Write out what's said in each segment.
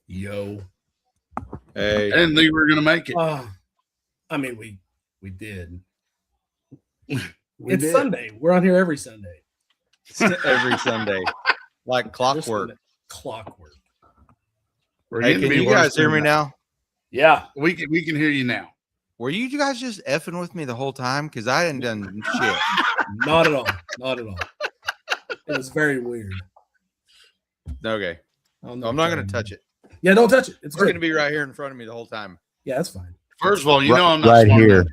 Yo. Hey. I didn't think we were going to make it. I mean, we did. We did. Sunday. We're on here every Sunday. Every Sunday. Like clockwork. Clockwork. Hey, can you guys hear me now? Yeah. We can hear you now. Were you guys just effing with me the whole time? Because I hadn't done shit. Not at all. Not at all. It was very weird. Okay. I'm not going to touch it. Yeah, don't touch it. It's going to be right here in front of me the whole time. Yeah, that's fine. First of all, you know I'm not right here.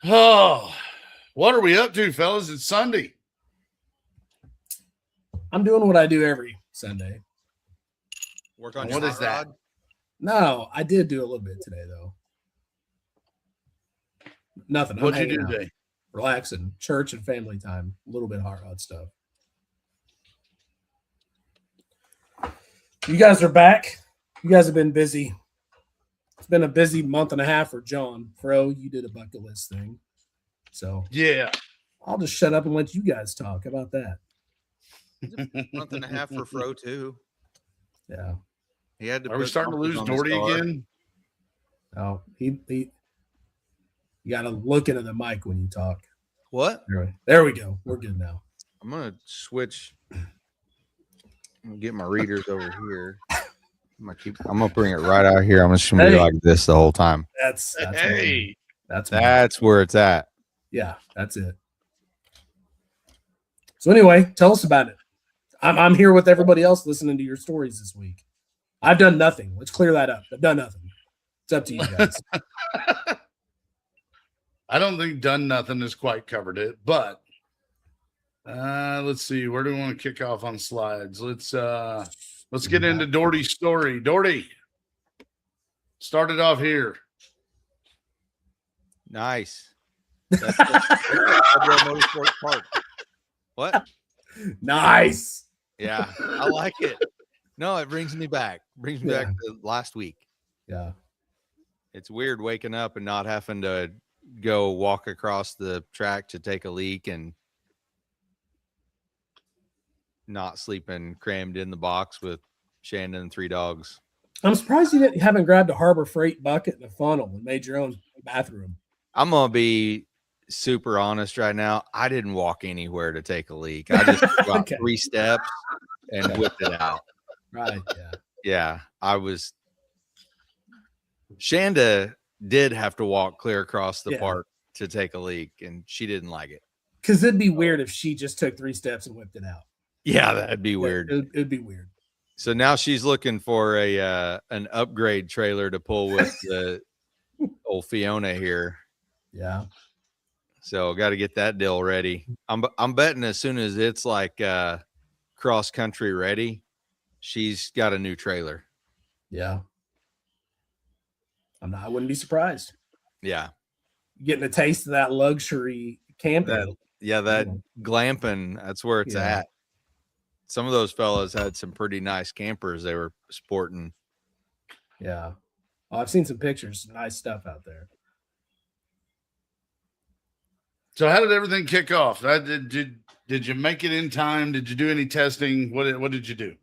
Oh, what are we up to, fellas? It's Sunday. I'm doing what I do every Sunday. Work on what is that? No, I did do a little bit today, though. Nothing. What'd you do today? Relaxing, church and family time. A little bit of hot rod stuff. You guys are back. You guys have been busy. It's been a busy month and a half for John. Fro, you did a bucket list thing. So yeah, I'll just shut up and let you guys talk. How about that? Month and a half for Fro too. Yeah. He had to. Are we starting to lose Dorty again? Oh, he you got to look into the mic when you talk. What? There we go. We're good now. I'm gonna switch. I'm gonna get my readers over here. I'm gonna bring it right out here. I'm just gonna be like this the whole time. That's where it's at. Yeah, that's it. So anyway, tell us about it. I'm here with everybody else listening to your stories this week. I've done nothing. Let's clear that up. I've done nothing. It's up to you guys. I don't think done nothing has quite covered it, but let's see. Where do we want to kick off on slides? Let's get into Dorty's story. Dorty, start it off here. Nice. That's Motorsports Park. What? Nice. Yeah, I like it. No, it brings me back. Brings me back to last week. Yeah. It's weird waking up and not having to go walk across the track to take a leak and not sleeping crammed in the box with Shandon and 3 dogs. I'm surprised you haven't grabbed a Harbor Freight bucket and a funnel and made your own bathroom. I'm going to be super honest right now. I didn't walk anywhere to take a leak. I just took about 3 steps and whipped it out. Right. Yeah. Yeah. I was. Shanda did have to walk clear across the park to take a leak, and she didn't like it. Because it'd be weird if she just took 3 steps and whipped it out. Yeah, that'd be weird. It'd be weird. So now she's looking for an upgrade trailer to pull with the old Fiona here. Yeah. So got to get that deal ready. I'm betting as soon as it's like cross country ready, she's got a new trailer. Yeah. I wouldn't be surprised. Yeah. Getting a taste of that luxury camping. That glamping, that's where it's at. Some of those fellas had some pretty nice campers they were sporting. Yeah. Oh, I've seen some pictures, some nice stuff out there. So how did everything kick off? Did you make it in time? Did you do any testing? What did you do?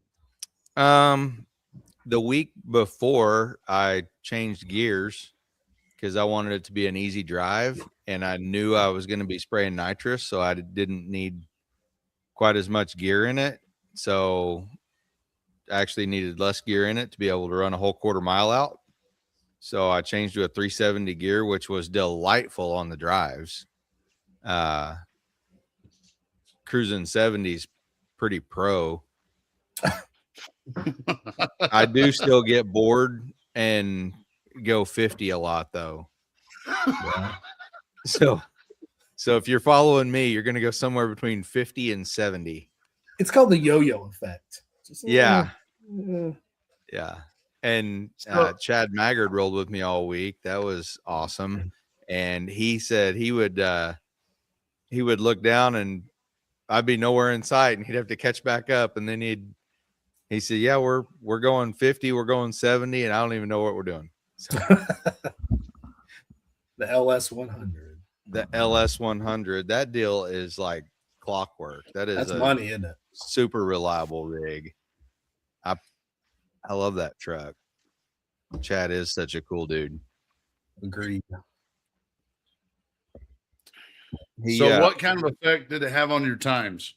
The week before I changed gears because I wanted it to be an easy drive, and I knew I was going to be spraying nitrous, so I didn't need quite as much gear in it. So I actually needed less gear in it to be able to run a whole quarter mile out. So I changed to a 370 gear, which was delightful on the drives. Cruising 70s pretty pro. I do still get bored and go 50 a lot though. Yeah. So if you're following me, you're going to go somewhere between 50 and 70. It's called the yo-yo effect. Yeah. And Chad Maggard rolled with me all week. That was awesome. And he said he would look down and I'd be nowhere in sight and he'd have to catch back up. And then he said, yeah, we're going 50, we're going 70, and I don't even know what we're doing. So. The LS100. The LS100, that deal is like clockwork. That's money, isn't it? Super reliable rig. I love that truck. Chad is such a cool dude. Agreed. So what kind of effect did it have on your times?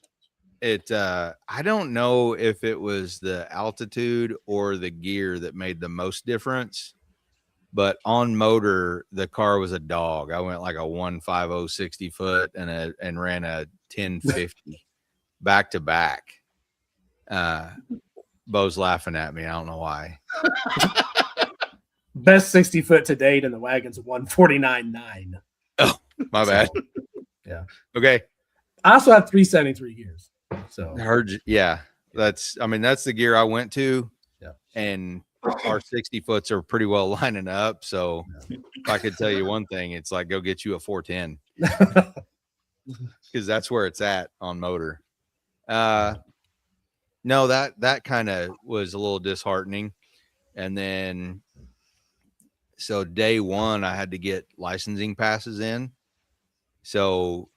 I don't know if it was the altitude or the gear that made the most difference, but on motor, the car was a dog. I went like a 150 60 foot and ran a 1050 back to back. Bo's laughing at me. I don't know why. Best 60 foot to date, and the wagon's 149.9. Oh, my bad. Yeah. Okay. I also have 373 gears. So I heard you. Yeah. That's the gear I went to. Yeah. And our 60 foots are pretty well lining up. So if I could tell you one thing, it's like, go get you a 410 because that's where it's at on motor. No, that kind of was a little disheartening. And then, so day one, I had to get licensing passes in. So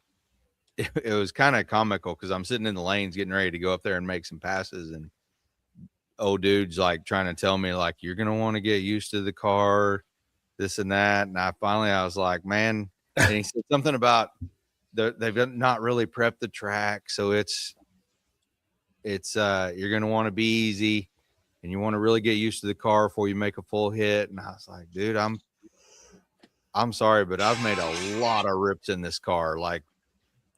it was kind of comical because I'm sitting in the lanes getting ready to go up there and make some passes. And old dude's like trying to tell me, like, you're going to want to get used to the car, this and that. And I was like, man, and he said something about they've not really prepped the track. So it's you're going to want to be easy and you want to really get used to the car before you make a full hit. And I was like, dude, I'm sorry, but I've made a lot of rips in this car. Like,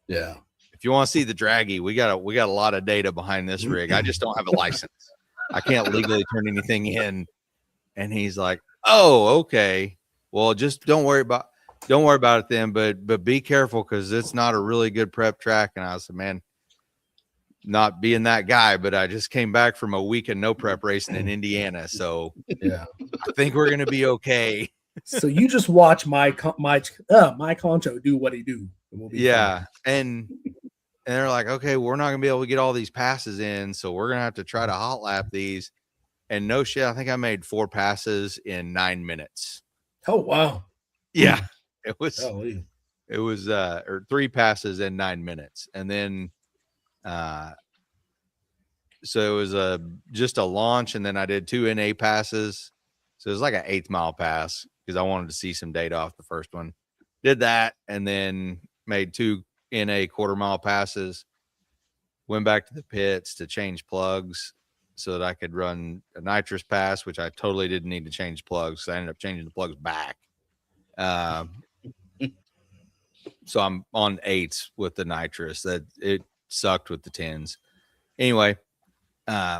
yeah, if you want to see the draggy, we got a lot of data behind this rig. I just don't have a license. I can't legally turn anything in. And he's like, oh, okay. Well, just don't worry about it then, but be careful because it's not a really good prep track. And I said, man, not being that guy, but I just came back from a week of no prep racing in Indiana. So yeah, I think we're going to be okay. So you just watch my Concho do what he do. And we'll be fine. And they're like, okay, we're not gonna be able to get all these passes in, so we're gonna have to try to hot lap these. And no shit, I think I made 4 passes in 9 minutes. Oh wow. Yeah. It was or 3 passes in 9 minutes. And then so it was just a launch, and then I did 2 NA passes. So it was like an 8th mile pass because I wanted to see some data off the first one. Did that, and then made 2 NA quarter-mile passes. Went back to the pits to change plugs so that I could run a nitrous pass, which I totally didn't need to change plugs. So I ended up changing the plugs back. So I'm on 8s with the nitrous. That it sucked with the 10s. Anyway,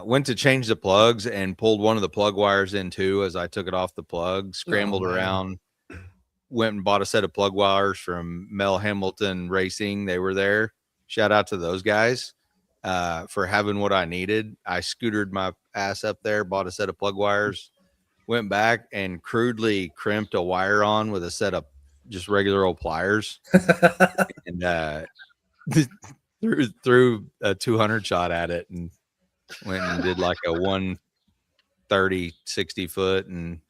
went to change the plugs and pulled one of the plug wires in too as I took it off the plug, scrambled around, went and bought a set of plug wires from Mel Hamilton Racing. They were there. Shout out to those guys for having what I needed. I scootered my ass up there, bought a set of plug wires, went back and crudely crimped a wire on with a set of just regular old pliers and threw a 200 shot at it and went and did like a 130 60 foot and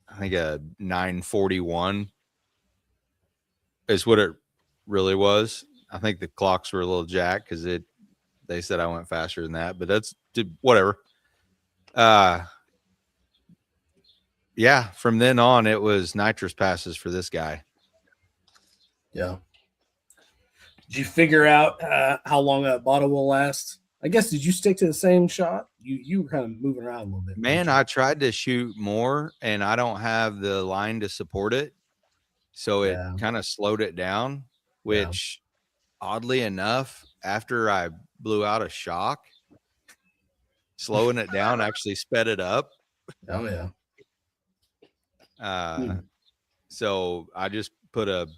I think a 941 is what it really was. I think the clocks were a little jacked because they said I went faster than that, but that's whatever. Yeah, from then on it was nitrous passes for this guy. Yeah. Did you figure out how long a bottle will last? I guess, did you stick to the same shot? You were kind of moving around a little bit. Man, I tried to shoot more and I don't have the line to support it. So it kind of slowed it down, which oddly enough, after I blew out a shock, slowing it down actually sped it up. Oh yeah. So I just put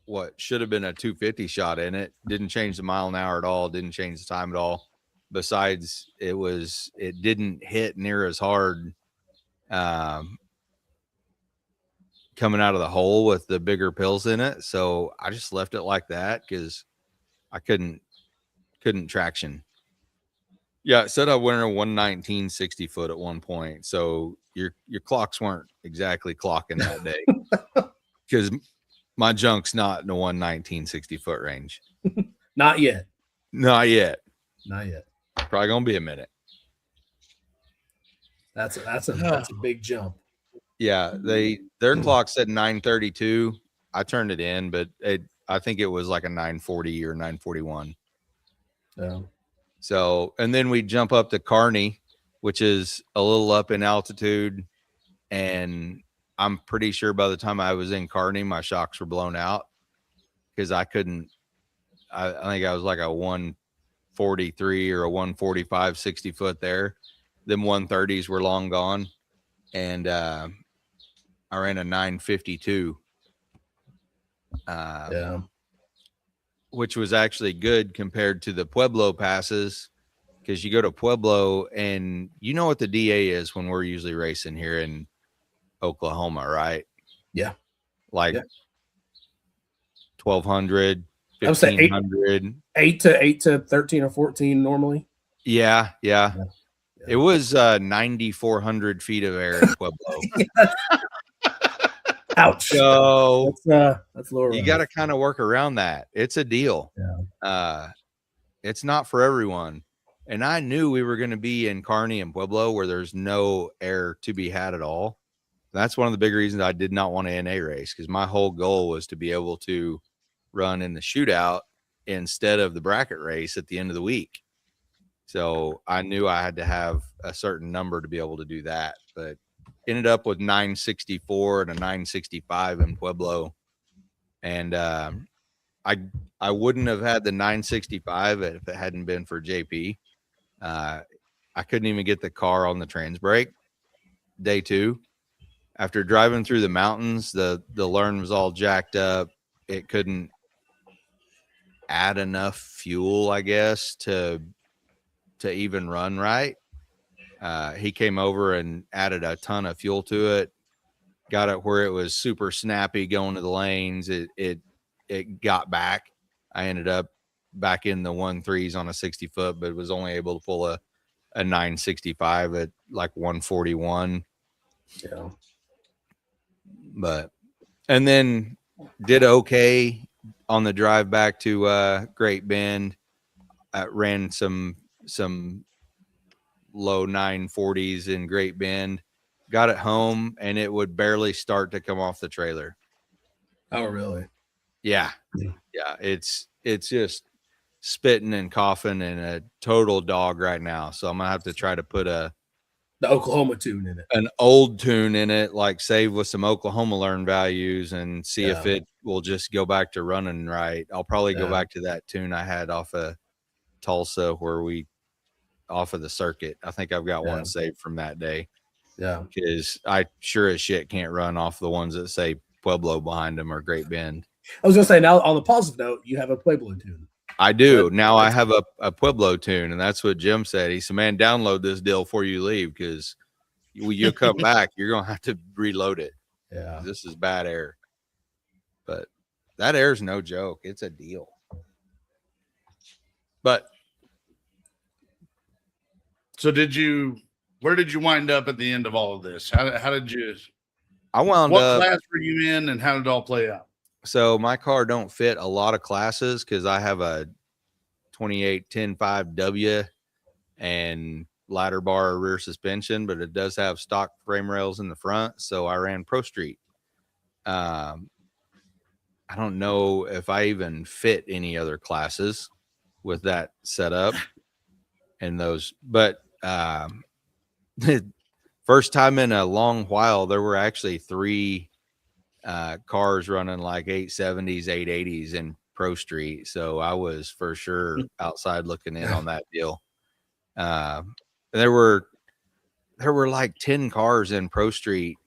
what should have been a 250 shot in it. Didn't change the mile an hour at all. Didn't change the time at all. Besides, it didn't hit near as hard coming out of the hole with the bigger pills in it. So I just left it like that because I couldn't traction. Yeah, it said I went a 119 60 foot at one point. So your clocks weren't exactly clocking that day because my junk's not in the 119 60 foot range. Not yet. Not yet. Not yet. Probably gonna be a minute. That's a big jump. Yeah, their clock said 9:32. I turned it in, but I think it was like a 9:40 or 9:41. Yeah. So, and then we jump up to Kearney, which is a little up in altitude, and I'm pretty sure by the time I was in Kearney, my shocks were blown out because I couldn't. I think I was like a 143 or a 145 60 foot there. Them 130s were long gone, and I ran a 952. Yeah. Which was actually good compared to the Pueblo passes, because you go to Pueblo and you know what the DA is when we're usually racing here in Oklahoma, right? Yeah. Like Yeah. 1,200, I would say 1,500. 8 to 13 or 14 normally. Yeah. Yeah. It was 9,400 feet of air in Pueblo. Ouch. So that's lower. you got to kind of work around that. It's a deal. Yeah. It's not for everyone. And I knew we were going to be in Kearney and Pueblo where there's no air to be had at all. That's one of the big reasons I did not want an NA race, because my whole goal was to be able to run in the shootout instead of the bracket race at the end of the week. So I knew I had to have a certain number to be able to do that, but ended up with 964 and a 965 in Pueblo. And I wouldn't have had the 965 if it hadn't been for JP. I couldn't even get the car on the trans brake day 2. After driving through the mountains, the Learn was all jacked up. It couldn't add enough fuel, I guess, to even run right. He came over and added a ton of fuel to it, got it where it was super snappy going to the lanes. It got back. I ended up back in the 1.3s on a 60 foot, but was only able to pull a 965 at like 141. Yeah. But, and then did okay on the drive back to Great Bend. Ran some low 940s in Great Bend, got it home, and it would barely start to come off the trailer. Oh, really? Yeah. It's just spitting and coughing and a total dog right now. So I'm gonna have to try to put the Oklahoma tune in it, an old tune in it, like save with some Oklahoma Learn values, and see if it will just go back to running right. I'll probably go back to that tune I had off of Tulsa off of the circuit. I think I've got one saved from that day. Yeah. Because I sure as shit can't run off the ones that say Pueblo behind them or Great Bend. I was gonna say, now on the positive note, you have a Pueblo tune. I do. Now I have a Pueblo tune, and that's what Jim said. He said, man, download this deal before you leave, because you come back, you're gonna have to reload it. Yeah. This is bad air. But that air is no joke. It's a deal. But so where did you wind up at the end of all of this? How did you what class were you in, and how did it all play out? So my car don't fit a lot of classes because I have a 28 10.5W and ladder bar rear suspension, but it does have stock frame rails in the front. So I ran Pro Street. I don't know if I even fit any other classes with that setup and those, but first time in a long while, there were actually 3 cars running like 870s, 880s in Pro Street. So I was for sure outside looking in on that deal. There were like 10 cars in Pro Street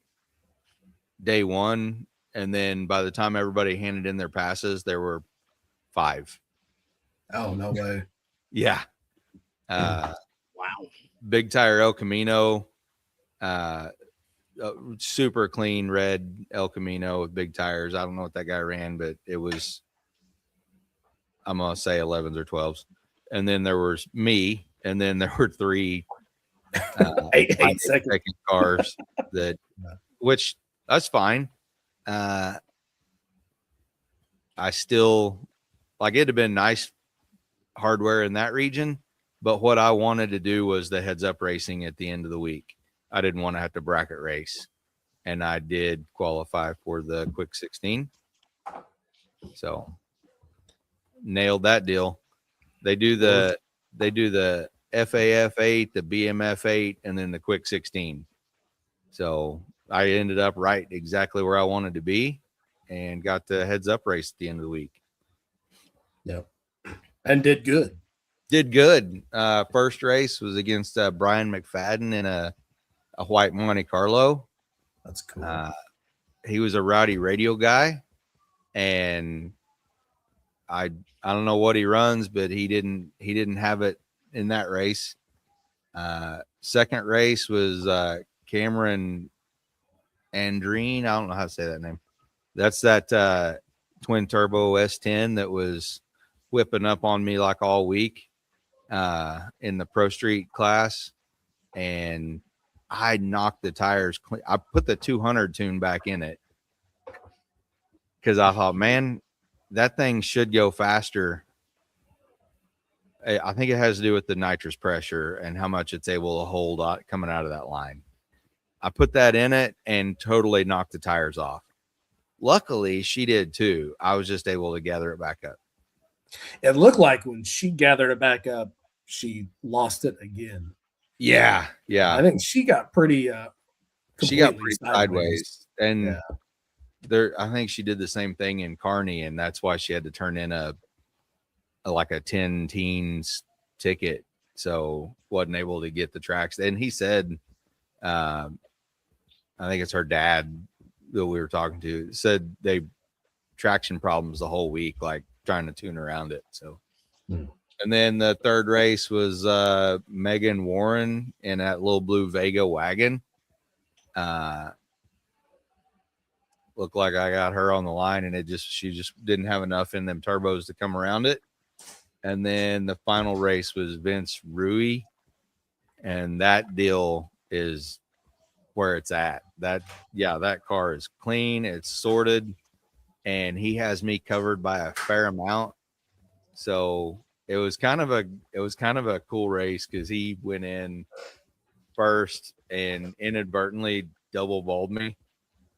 day 1. And then by the time everybody handed in their passes, there were 5. Oh, no way. Yeah. Wow. Big tire El Camino, super clean red El Camino with big tires. I don't know what that guy ran, but it was, I'm going to say 11s or 12s. And then there was me, and then there were 3 eight second cars that, which that's fine. I still, like, it'd have been nice hardware in that region. But what I wanted to do was the heads up racing at the end of the week. I didn't want to have to bracket race, and I did qualify for the quick 16. So nailed that deal. They do the FAF 8, the BMF 8, and then the quick 16. So I ended up right exactly where I wanted to be and got the heads up race at the end of the week. Yep. And did good. Did good. First race was against Brian McFadden in a white Monte Carlo. That's cool. He was a rowdy radio guy, and I don't know what he runs, but he didn't have it in that race. Second race was Cameron Andreen. I don't know how to say that name. That's that twin turbo S10 that was whipping up on me like all week in the Pro Street class, and I knocked the tires clean. I put the 200 tune back in it because I thought, man, that thing should go faster. I think it has to do with the nitrous pressure and how much it's able to hold coming out of that line. I put that in it and totally knocked the tires off. Luckily, she did too. I was just able to gather it back up. It looked like when she gathered it back up, she lost it again. Yeah. I think she got pretty She got pretty sideways. And I think she did the same thing in Kearney, and that's why she had to turn in a 10 teens ticket. So wasn't able to get the tracks. And he said, I think it's her dad that we were talking to, said they traction problems the whole week, like trying to tune around it. So, and then the third race was Megan Warren in that little blue Vega wagon. Looked like I got her on the line, and she just didn't have enough in them turbos to come around it. And then the final race was Vince Rui, and that deal is where it's at. That car is clean, it's sorted, and he has me covered by a fair amount. So it was kind of a cool race because he went in first and inadvertently double balled me,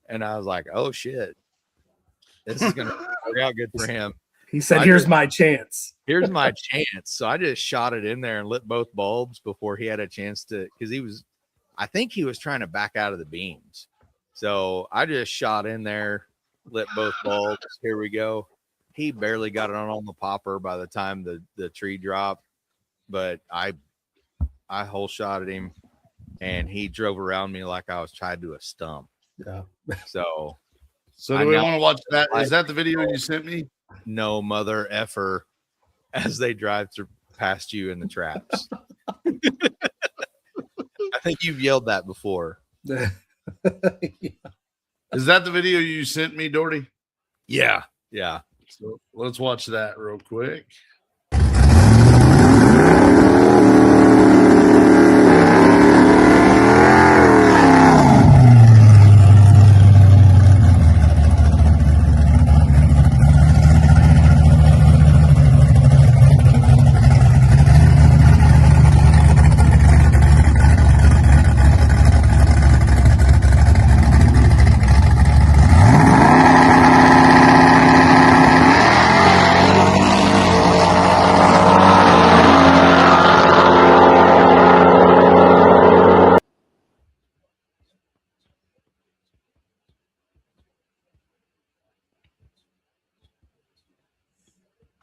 and I was like, oh shit, this is gonna work out good for him. He said, here's my chance. Here's my chance. So I just shot it in there and lit both bulbs before he had a chance to, because I think he was trying to back out of the beams. So I just shot in there, lit both bulbs. Here we go. He barely got it on the popper by the time the tree dropped, but I whole shot at him, and he drove around me like I was tied to a stump. Yeah. So do we want to watch that? Is that the video you sent me? No mother effer as they drive past you in the traps. I think you've yelled that before. Yeah. Is that the video you sent me, Dorty? Yeah. So let's watch that real quick.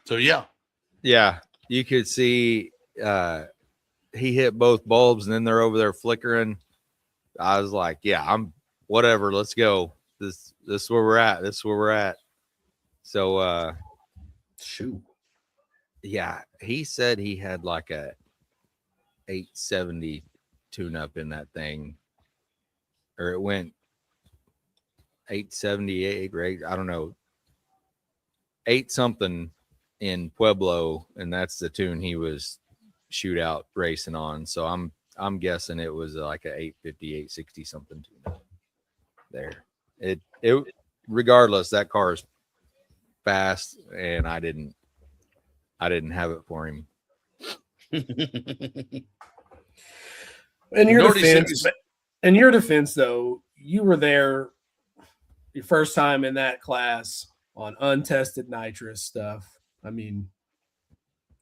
So yeah, you could see he hit both bulbs, and then they're over there flickering. I was like, yeah, I'm whatever. Let's go. This is where we're at. So shoot. Yeah, he said he had like a 870 tune up in that thing, or it went 878 or 8, I don't know, 8 something in Pueblo, and that's the tune he was shootout racing on. So I'm guessing it was like a 850, 860 something tune up there. It regardless, that car is fast, and I didn't have it for him. In your Dorty said defense, in your defense, though, you were there your first time in that class on untested nitrous stuff. I mean,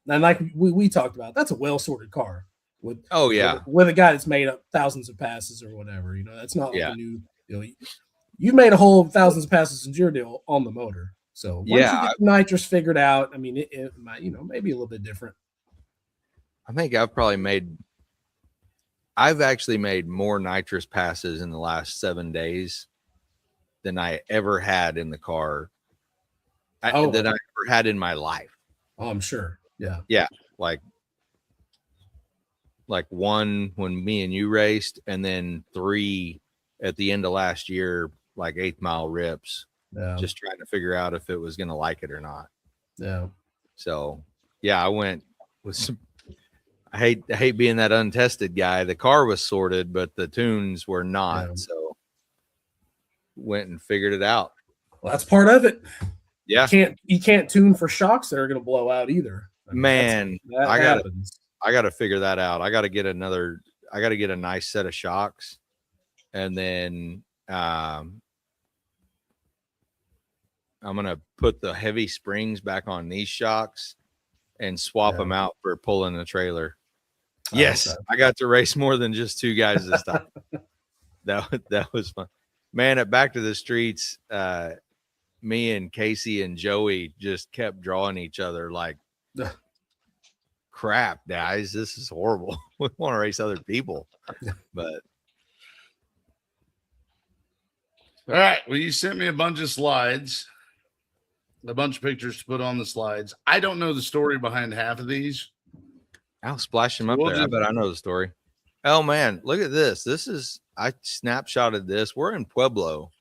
and like we talked about, that's a well sorted car with Oh yeah, with a guy that's made up thousands of passes or whatever. You know, that's not like Yeah. a new. You know, you made a whole thousands of passes since your deal on the motor. So once Yeah, you get the nitrous figured out, I mean, it might, you know, maybe a little bit different. I think I've actually made more nitrous passes in the last 7 days than I ever had in the car. That I ever had in my life. Oh, I'm sure. Yeah. Yeah, like one when me and you raced, and then 3 at the end of last year, like 8th mile rips. Yeah. Just trying to figure out if it was going to like it or not. Yeah. So yeah, I went with some. I hate being that untested guy. The car was sorted, but the tunes were not. Yeah. So went and figured it out. Well, that's part of it. Yeah, You can't tune for shocks that are going to blow out either. I mean, man, that I happens. gotta figure that out. I gotta get a nice set of shocks, and then I'm gonna put the heavy springs back on these shocks and swap them out for pulling the trailer. Yes, Okay. I got to race more than just 2 guys this time. that was fun, man. At Back to the Streets, me and Casey and Joey just kept drawing each other like, crap, guys, this is horrible. We want to race other people, but All right. Well, you sent me a bunch of slides, a bunch of pictures to put on the slides. I don't know the story behind half of these. I'll splash them up We'll there. I bet I know the story. Oh man, look at this. I snapshotted this. We're in Pueblo,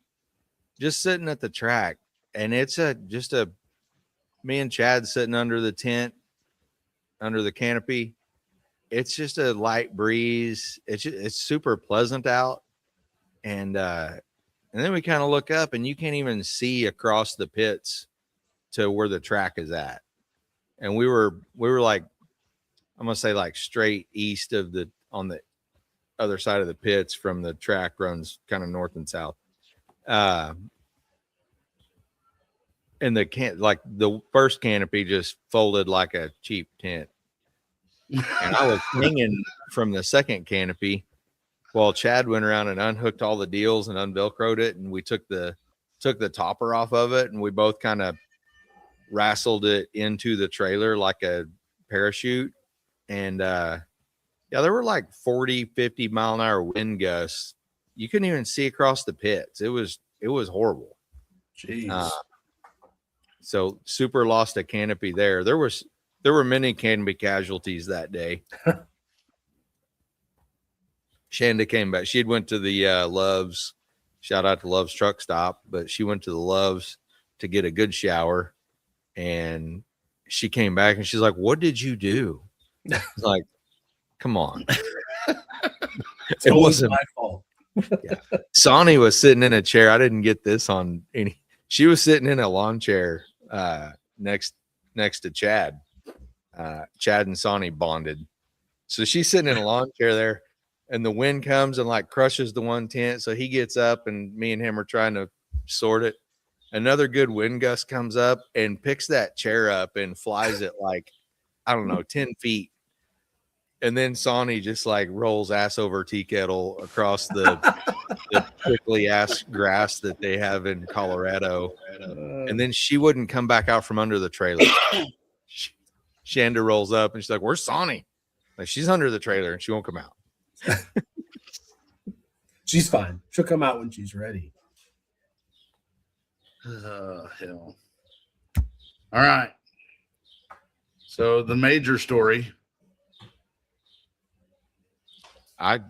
just sitting at the track, and it's me and Chad sitting under the tent, under the canopy. It's just a light breeze. It's super pleasant out, and then we kind of look up, and you can't even see across the pits to where the track is at. And we were like, I'm gonna say like straight east of on the other side of the pits from the track, runs kind of north and south. And the first canopy just folded like a cheap tent. And I was hanging from the second canopy while Chad went around and unhooked all the deals and unvelcroed it, and we took the topper off of it, and we both kind of wrestled it into the trailer like a parachute. And there were like 40, 50 mile an hour wind gusts. You couldn't even see across the pits. It was horrible. Jeez. So super lost a canopy there. There were many canopy casualties that day. Shanda came back. She had went to the Loves. Shout out to Loves Truck Stop, but she went to the Loves to get a good shower, and she came back and she's like, "What did you do?" Like, come on. It wasn't my fault. Yeah. Sonny was sitting in a chair. I didn't get this on any. She was sitting in a lawn chair next to Chad. Chad and Sonny bonded. So she's sitting in a lawn chair there, and the wind comes and like crushes the one tent. So he gets up, and me and him are trying to sort it. Another good wind gust comes up and picks that chair up and flies it like, I don't know, 10 feet. And then Sonny just like rolls ass over tea kettle across the prickly ass grass that they have in Colorado. And then she wouldn't come back out from under the trailer. Shanda rolls up and she's like, "Where's Sonny?" Like, she's under the trailer and she won't come out. She's fine. She'll come out when she's ready. Hell. All right. So the major story. I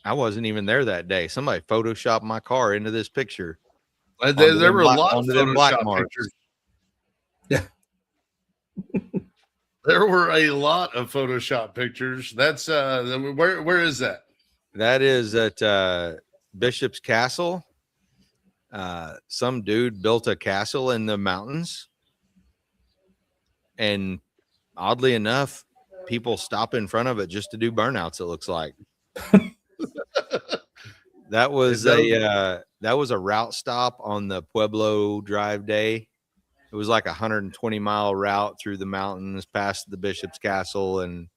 wasn't even there that day. Somebody photoshopped my car into this picture. There were a lot of Photoshop pictures. Yeah. There were a lot of Photoshop pictures. That's where is that? That is at Bishop's Castle. Some dude built a castle in the mountains, and oddly enough, people stop in front of it just to do burnouts. It looks like that was a route stop on the Pueblo Drive day. It was like a 120-mile route through the mountains, past the Bishop's Castle, and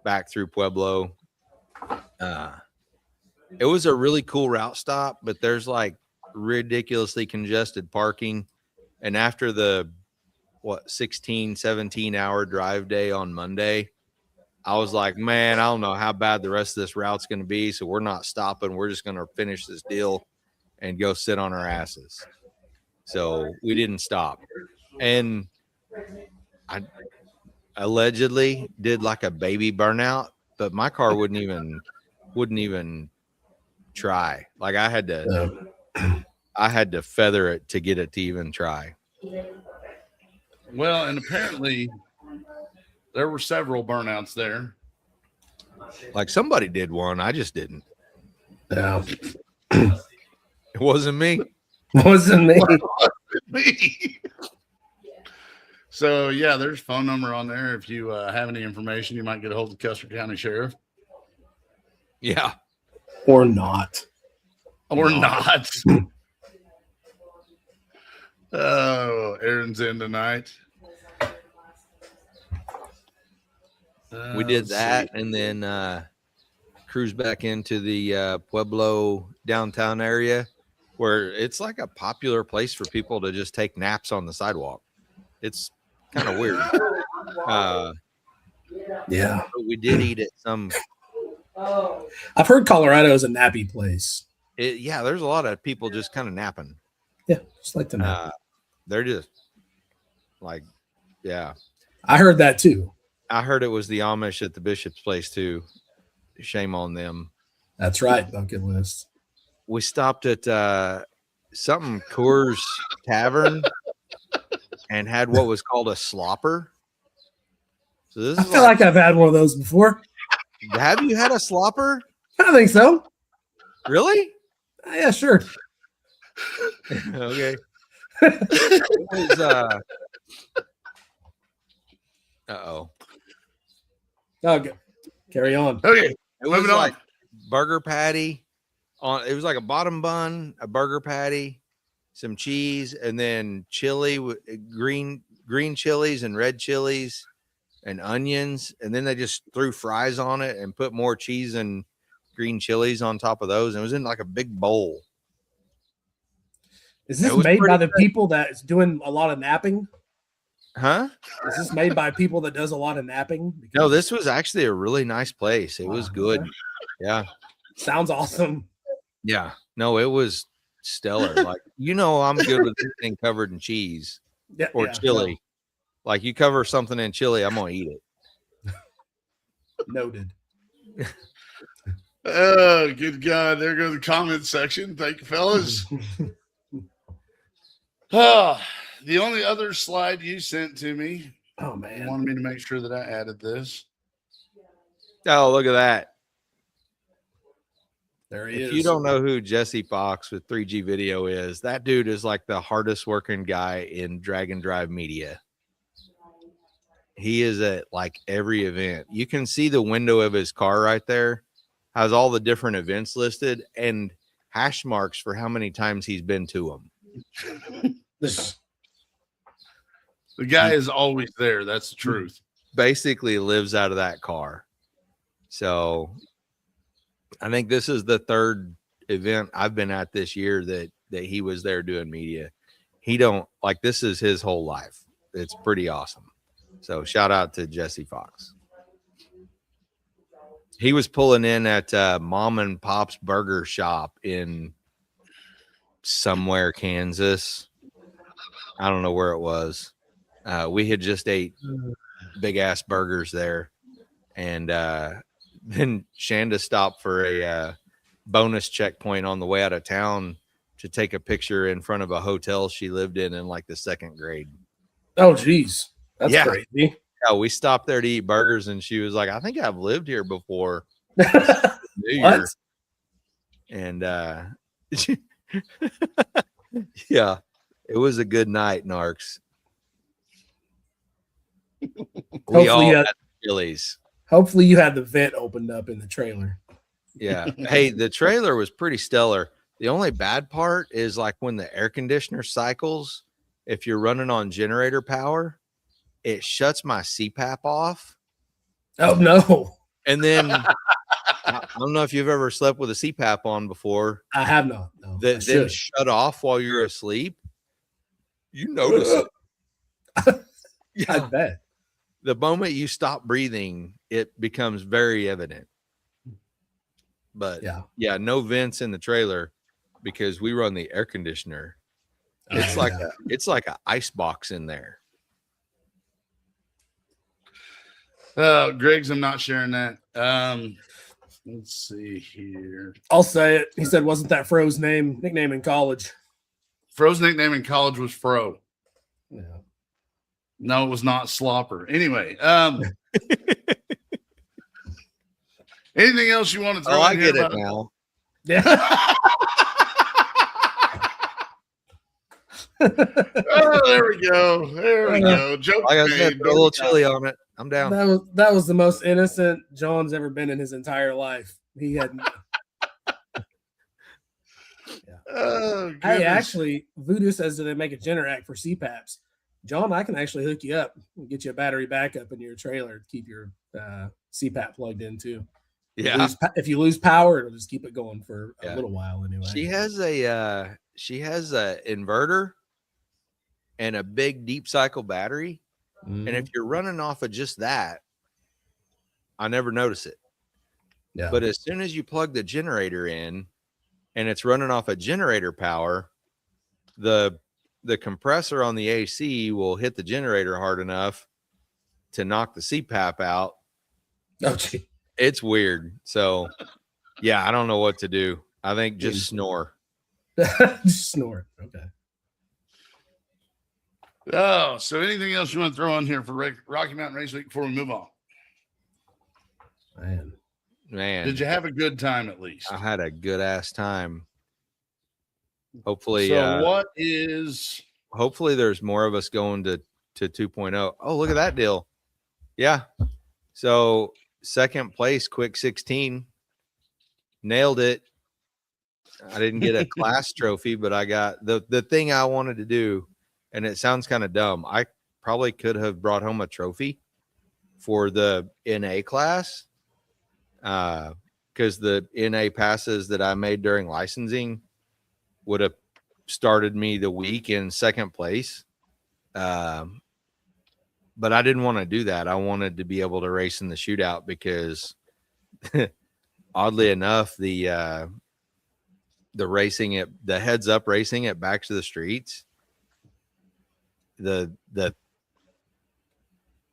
back through Pueblo. It was a really cool route stop, but there's like ridiculously congested parking. And after the 16, 17-hour drive day on Monday, I was like, man, I don't know how bad the rest of this route's going to be. So we're not stopping. We're just going to finish this deal and go sit on our asses. So we didn't stop. And I allegedly did like a baby burnout, but my car wouldn't even try. Like I had to feather it to get it to even try. Well, and apparently there were several burnouts there. Like somebody did one. I just didn't. Yeah. It wasn't me. Wasn't me. Me. So yeah, there's a phone number on there. If you have any information, you might get a hold of Custer County Sheriff. Yeah. Or not. Or not. Oh, Aaron's in tonight. We did that and then cruised back into the Pueblo downtown area, where it's like a popular place for people to just take naps on the sidewalk. It's kind of weird. Yeah. But we did eat at some. I've heard Colorado is a nappy place. Yeah, there's a lot of people just kind of napping. Yeah, just like to nap. They're just like, yeah. I heard that too. I heard it was the Amish at the Bishop's place too. Shame on them. That's right. Bucket list. We stopped at something Coors Tavern and had what was called a slopper. So this I is feel like I've had one of those before. Have you had a slopper? I think so. Really? Yeah, sure. Okay. It was, uh-oh. Okay. Carry on. Okay. It was Moving on. like burger patty on. It was like a bottom bun, a burger patty, some cheese, and then chili with green chilies and red chilies and onions, and then they just threw fries on it and put more cheese and green chilies on top of those. And it was in like a big bowl. Is this made by the people that's doing a lot of napping? Huh? Is this made by people that does a lot of napping? No, this was actually a really nice place. It was good. Yeah. Sounds awesome. Yeah. No, it was stellar. Like, I'm good with anything covered in cheese or chili. Like, you cover something in chili, I'm going to eat it. Noted. Oh, good God. There goes the comment section. Thank you, fellas. The only other slide you sent to me. Oh, man. Wanted me to make sure that I added this. Oh, look at that. There he is. If you don't know who Jesse Fox with 3G Video is, that dude is like the hardest working guy in drag and drive media. He is at like every event. You can see the window of his car right there. Has all the different events listed and hash marks for how many times he's been to them. The guy is always there. That's the truth. Basically lives out of that car. So I think this is the third event I've been at this year that he was there doing media. He don't like, this is his whole life. It's pretty awesome. So shout out to Jesse Fox. He was pulling in at Mom and Pop's Burger Shop in somewhere, Kansas. I don't know where it was. We had just ate big ass burgers there. And then Shanda stopped for a bonus checkpoint on the way out of town to take a picture in front of a hotel she lived in like the second grade. Oh, geez. That's crazy. Yeah, we stopped there to eat burgers, and she was like, I think I've lived here before. New Year. And yeah, it was a good night, Narcs. We all had chilies. Hopefully you had the vent opened up in the trailer. Yeah. Hey, the trailer was pretty stellar. The only bad part is like when the air conditioner cycles, if you're running on generator power, it shuts my CPAP off. Oh no. And then I don't know if you've ever slept with a CPAP on before. I have not. No, That then shut off while you're asleep. You notice it. I bet. The moment you stop breathing, it becomes very evident. But yeah, no vents in the trailer because we run the air conditioner. It's like an ice box in there. Greg's, I'm not sharing that. Let's see here. I'll say it. He said, wasn't that Fro's nickname in college? Fro's nickname in college was Fro. Yeah. No, it was not Slopper. Anyway, anything else you want to throw in I here get about it now. Yeah. Oh, there we go. There we go. Joke like I said, put a little chili on it. I'm down. That was the most innocent John's ever been in his entire life. He had. Oh, hey, actually, Voodoo says that they make a Generac for CPAPs. John, I can actually hook you up and get you a battery backup in your trailer to keep your CPAP plugged in too. Yeah. If you lose power, it'll just keep it going for a little while anyway. She has a inverter and a big deep cycle battery. Mm-hmm. And if you're running off of just that, I never notice it. Yeah. But as soon as you plug the generator in and it's running off of generator power, the compressor on the AC will hit the generator hard enough to knock the CPAP out. Oh, gee. It's weird. So, yeah, I don't know what to do. I think just snore. Just snore. Okay. Oh, so anything else you want to throw on here for Rocky Mountain Race Week before we move on? Man. Did you have a good time at least? I had a good ass time. Hopefully. So hopefully there's more of us going to 2.0. Oh, look at that deal. Yeah. So second place, quick 16. Nailed it. I didn't get a class trophy, but I got the thing I wanted to do. And it sounds kind of dumb. I probably could have brought home a trophy for the NA class. Because the NA passes that I made during licensing would have started me the week in second place. But I didn't want to do that. I wanted to be able to race in the shootout because oddly enough, the racing at the heads up racing at Back to the Streets, the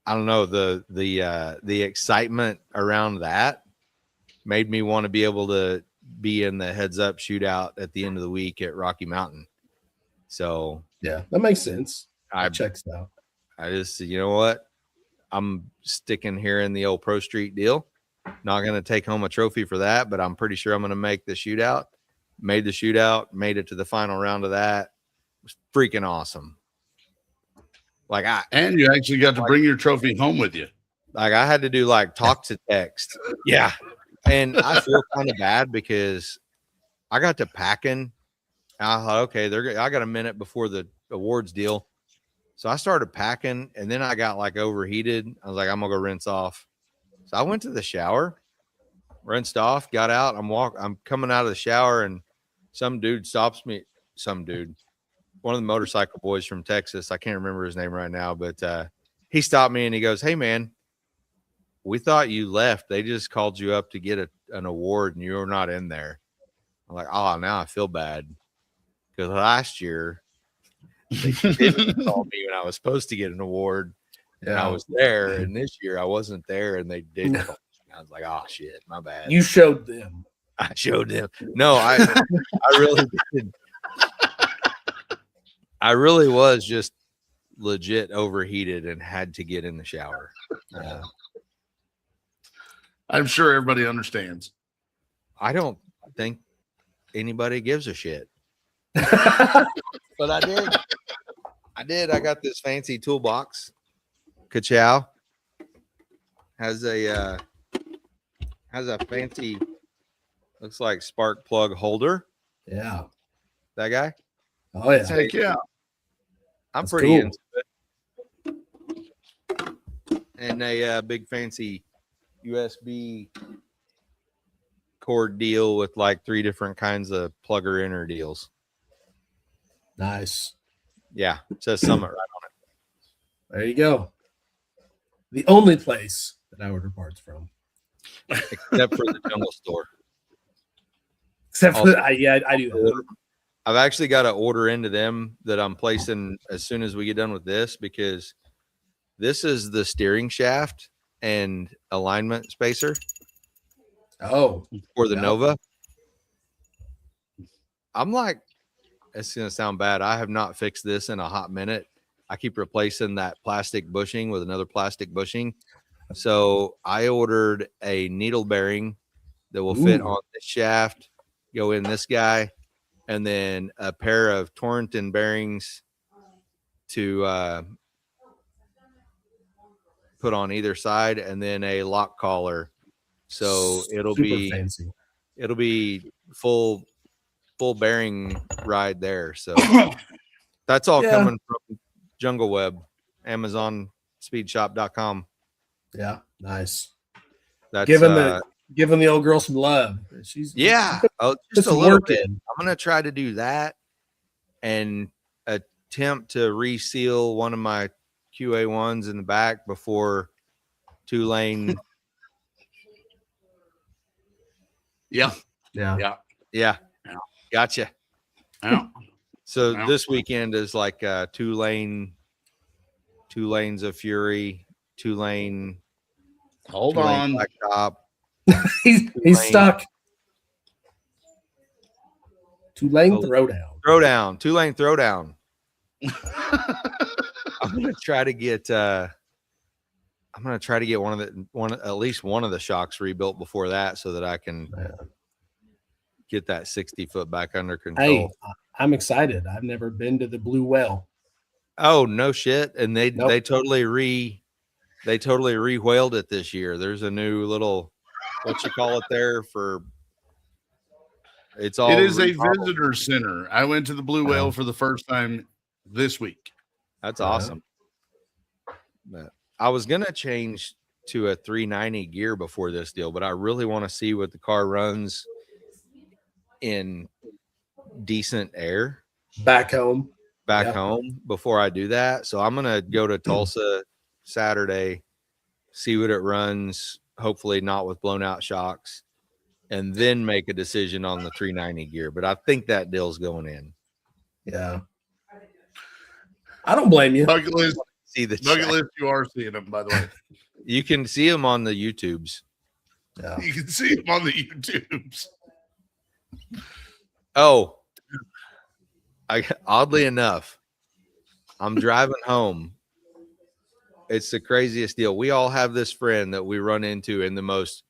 I don't know, the excitement around that made me want to be able to be in the heads up shootout at the end of the week at Rocky Mountain. So yeah, that makes sense. That checks out. I just, you know what? I'm sticking here in the old Pro Street deal. Not going to take home a trophy for that, but I'm pretty sure I'm going to make the shootout. Made the shootout, made it to the final round of that. It was freaking awesome. And you actually got to bring your trophy home with you. Like I had to do talk to text. Yeah. And I feel kind of bad because I got to packing. I thought, okay, I got a minute before the awards deal. So I started packing and then I got overheated. I was like, I'm gonna go rinse off. So I went to the shower, rinsed off, got out. I'm coming out of the shower and some dude stops me. One of the motorcycle boys from Texas. I can't remember his name right now, but he stopped me and he goes, "Hey man, we thought you left. They just called you up to get an award and you were not in there." I'm like, "Oh, now I feel bad." Because last year they didn't call me when I was supposed to get an award and I was there. And this year I wasn't there and they did call me. I was like, "Oh shit, my bad." You showed them. I showed them. No, I really did. I really was just legit overheated and had to get in the shower. I'm sure everybody understands. I don't think anybody gives a shit. But I did. I got this fancy toolbox. Ka-chow. Has a Has a fancy, looks like spark plug holder. Yeah. That guy. Oh yeah. Heck yeah. I'm That's pretty cool. into it. And a big fancy USB cord deal with like 3 different kinds of plugger inner deals. Nice. Yeah, it says Summit right on it. There you go. The only place that I order parts from. Except for the Jungle Store. Except for I do that. I've actually got to order into them that I'm placing as soon as we get done with this, because this is the steering shaft and alignment spacer Oh, for the yeah. Nova. I'm like, it's going to sound bad. I have not fixed this in a hot minute. I keep replacing that plastic bushing with another plastic bushing. So I ordered a needle bearing that will fit on the shaft, go in this guy, and then a pair of Torrington bearings to put on either side, and then a lock collar. So it'll super be fancy. It'll be full bearing ride there. So that's all coming from Jungle Web, Amazon Speedshop.com. Yeah, nice. That's giving the old girl some love. She's just a little bit. I'm gonna try to do that and attempt to reseal one of my QA1s in the back before 2-lane. Yeah. Gotcha. Yeah. So this weekend is like 2 lanes of Fury, 2-lane. Hold 2-lane on. Blacktop. he's stuck. 2-lane throwdown. 2-lane throwdown. I'm gonna try to get at least one of the shocks rebuilt before that, so that I can get that 60-foot back under control. Hey, I'm excited. I've never been to the Blue Well. Oh no shit! And they totally re-whaled it this year. There's a new little, what you call it there for. It is a visitor center. I went to the Blue Whale for the first time this week. That's awesome. But I was gonna change to a 390 gear before this deal, but I really want to see what the car runs in decent air back home before I do that. So I'm gonna go to Tulsa Saturday, see what it runs, hopefully not with blown out shocks, and then make a decision on the 390 gear. But I think that deal's going in. Yeah, I don't blame you. Bucket list. See the bucket list. You are seeing them, by the way. You can see them on the YouTubes. Yeah, you can see them on the YouTubes. Oh, oddly enough, I'm driving home. It's the craziest deal. We all have this friend that we run into in the most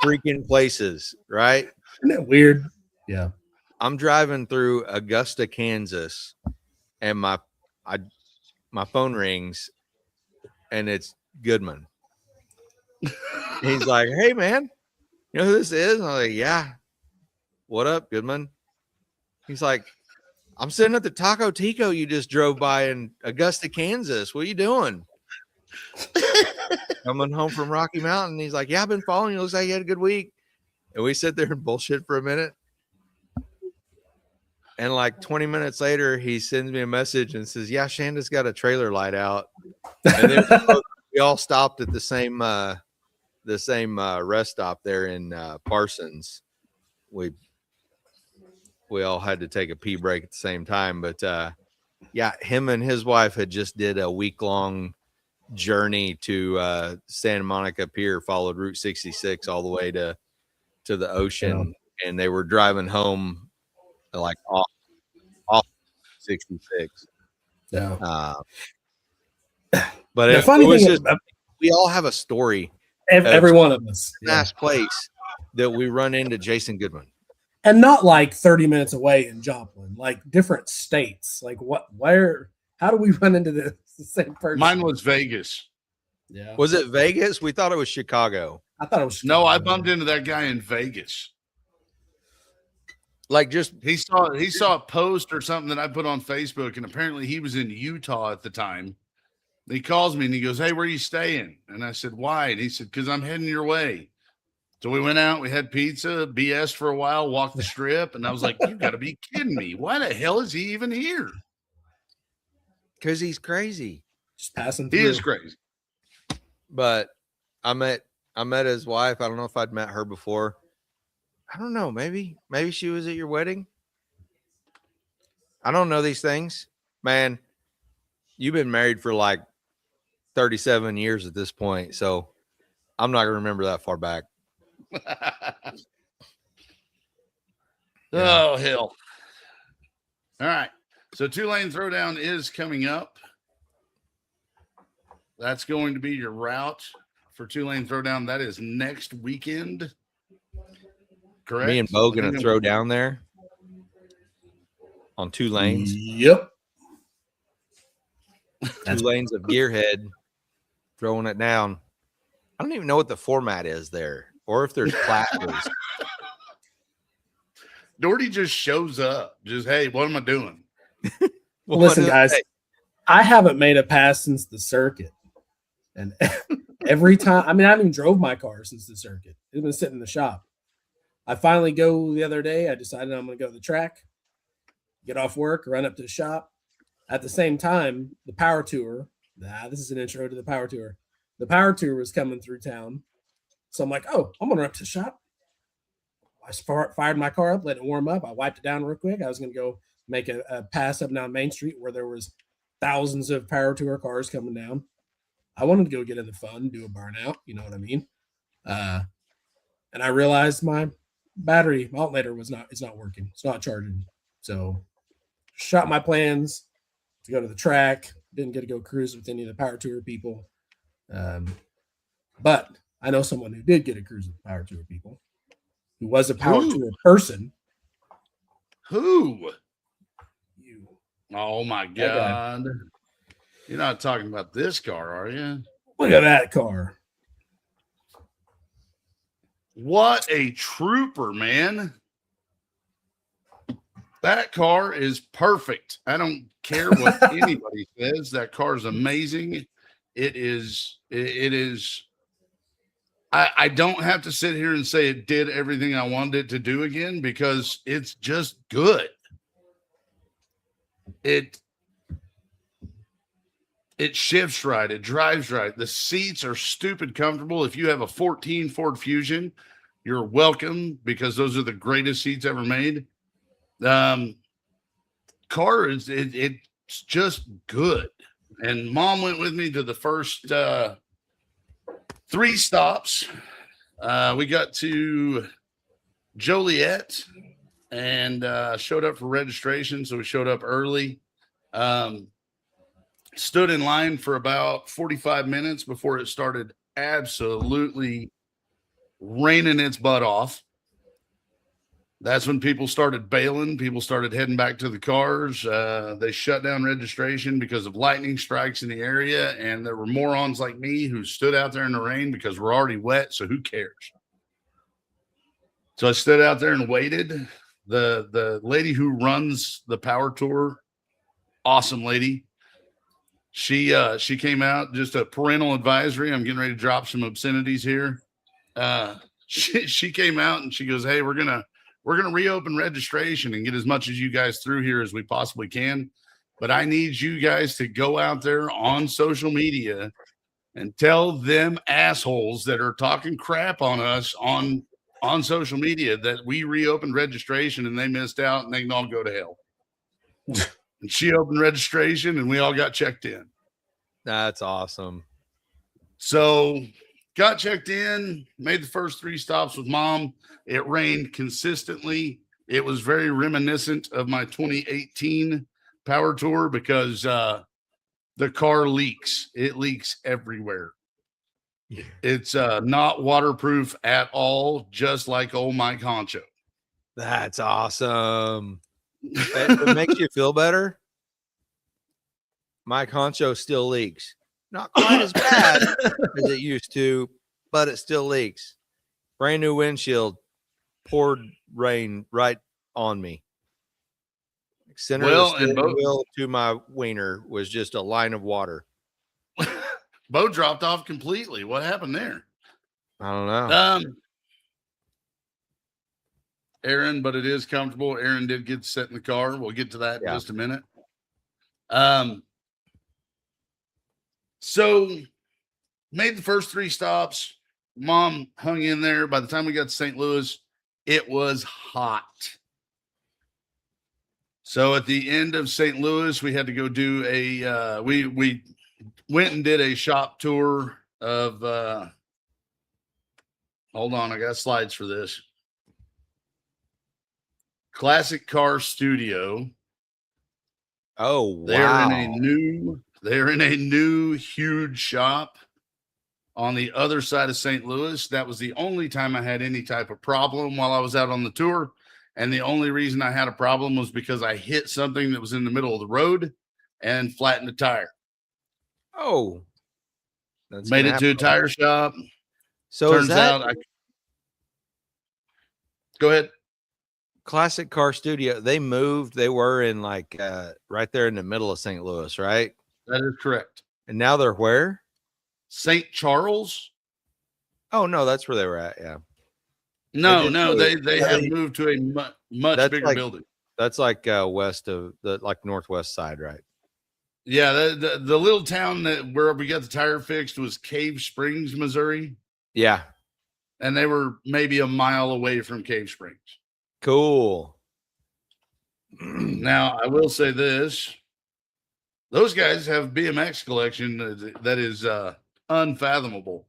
freaking places, right? Isn't that weird? Yeah. I'm driving through Augusta, Kansas, and my phone rings, and it's Goodman. He's like, "Hey, man, you know who this is?" And I'm like, "Yeah." "What up, Goodman?" He's like, "I'm sitting at the Taco Tico you just drove by in Augusta, Kansas. What are you doing?" "Coming home from Rocky Mountain." He's like, "Yeah, I've been following you. Looks like you had a good week." And we sit there and bullshit for a minute. And like 20 minutes later, he sends me a message and says, "Yeah, Shanda's got a trailer light out." And then we all stopped at the same rest stop there in Parsons. We all had to take a pee break at the same time. But yeah, him and his wife had just did a week-long journey to Santa Monica Pier, followed Route 66 all the way to the ocean. Yeah. And they were driving home like off 66. Yeah. But it was just, we all have a story. Every one of us. Nice place that we run into Jason Goodman. And not like 30 minutes away in Joplin, like different states. Like how do we run into the same person? Mine was Vegas. Yeah. Was it Vegas? We thought it was Chicago. I thought it was No, I Chicago. bumped into that guy in Vegas. Like just He saw a post or something that I put on Facebook, and apparently he was in Utah at the time. He calls me and he goes, "Hey, where are you staying?" And I said, "Why?" And he said, "Because I'm heading your way." So we went out, we had pizza, BS for a while, walked the strip, and I was like, "You got to be kidding me! Why the hell is he even here?" because he's crazy. Just passing through. He is crazy. But I met his wife. I don't know if I'd met her before. I don't know. Maybe she was at your wedding. I don't know these things, man. You've been married for like 37 years at this point, so I'm not gonna remember that far back. Oh, hell. All right. So 2-lane throwdown is coming up. That's going to be your route for 2-lane throwdown. That is next weekend. Correct. Me and Bo gonna throw down there on 2 lanes. Yep. 2 lanes of Gearhead throwing it down. I don't even know what the format is there, or if there's classes. Dorty just shows up. Just, hey, what am I doing? Well, listen, guys, I haven't made a pass since the circuit. And every time, I mean, I haven't even drove my car since the circuit. It's been sitting in the shop. I finally go the other day. I decided I'm going to go to the track, get off work, run up to the shop. At the same time, the power tour, this is an intro to the power tour. The power tour was coming through town. So I'm like, oh, I'm going to run up to the shop. I fired my car up, let it warm up. I wiped it down real quick. I was going to go make a pass up down Main Street where there was thousands of power tour cars coming down. I wanted to go get in the fun, do a burnout. You know what I mean? And I realized my battery, my alternator it's not working. It's not charging. So shot my plans to go to the track. Didn't get to go cruise with any of the power tour people. But I know someone who did get a cruise with the power tour people, who was a power tour person. Who? You. Oh, my God. You're not talking about this car, are you? Look at that car. What a trooper, man. That car is perfect. I don't care what anybody says. That car is amazing. It is. I don't have to sit here and say it did everything I wanted it to do again, because it's just good. It shifts right. It drives right. The seats are stupid comfortable. If you have a 14 Ford Fusion, you're welcome, because those are the greatest seats ever made. Car is it's just good. And Mom went with me to the first 3 stops. We got to Joliet and showed up for registration, so we showed up early. Stood in line for about 45 minutes before it started absolutely raining its butt off. That's when people started bailing. People started heading back to the cars. They shut down registration because of lightning strikes in the area, and there were morons like me who stood out there in the rain because we're already wet, so who cares? So I stood out there and waited. The lady who runs the power tour, awesome lady. She came out, just a parental advisory. I'm getting ready to drop some obscenities here. She came out and she goes, "Hey, we're gonna reopen registration and get as much as you guys through here as we possibly can. But I need you guys to go out there on social media and tell them assholes that are talking crap on us on social media that we reopened registration and they missed out and they can all go to hell." And she opened registration and we all got checked in. That's awesome. So got checked in, made the first 3 stops with Mom. It rained consistently. It was very reminiscent of my 2018 power tour because the car leaks. It leaks everywhere. It's not waterproof at all, just like old Mike Honcho. That's awesome. It makes you feel better. Mike Honcho still leaks. Not quite as bad as it used to, but it still leaks. Brand new windshield, poured rain right on me. Center of the steering wheel to my wiener was just a line of water. Bo dropped off completely. What happened there? I don't know. Aaron, but it is comfortable. Aaron did get set in the car. We'll get to that in just a minute. So made the first 3 stops. Mom hung in there. By the time we got to St. Louis, it was hot. So at the end of St. Louis, we had to go do a we went and did a shop tour of hold on, I got slides for this. Classic Car Studio. Oh, wow. They're in a new huge shop on the other side of St. Louis. That was the only time I had any type of problem while I was out on the tour. And the only reason I had a problem was because I hit something that was in the middle of the road and flattened a tire. Oh, that's made it to a tire shop. So turns out go ahead. Classic Car Studio. They moved. They were in like right there in the middle of St. Louis, right? That is correct. And now they're where? St. Charles. Oh no, that's where they were at. Yeah. No, they have moved to a much bigger building. That's like west of the northwest side, right? Yeah, the little town where we got the tire fixed was Cave Springs, Missouri. Yeah. And they were maybe a mile away from Cave Springs. Cool. Now, I will say this. Those guys have BMX collection that is unfathomable.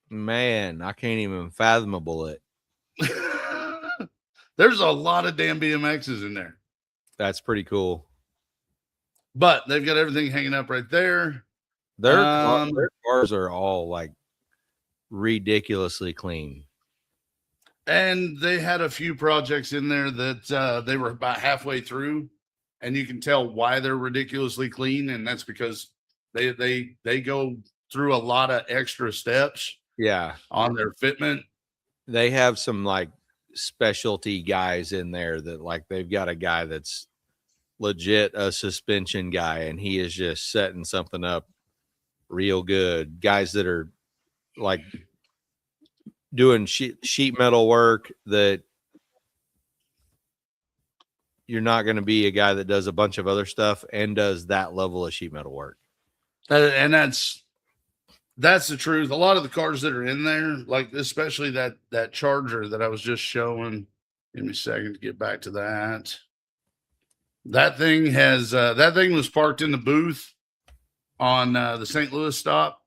Man, I can't even fathomable it. There's a lot of damn BMXs in there. That's pretty cool. But they've got everything hanging up right there. Their cars are all like ridiculously clean. And they had a few projects in there that they were about halfway through, and you can tell why they're ridiculously clean, and that's because they go through a lot of extra steps. Yeah, on their fitment. They have some like specialty guys in there that like they've got a guy that's legit a suspension guy, and he is just setting something up real good. Guys that are like doing sheet metal work that you're not going to be a guy that does a bunch of other stuff and does that level of sheet metal work. And that's the truth. A lot of the cars that are in there, like especially that Charger that I was just showing. Give me a second to get back to that. That thing has that thing was parked in the booth on the St. Louis stop.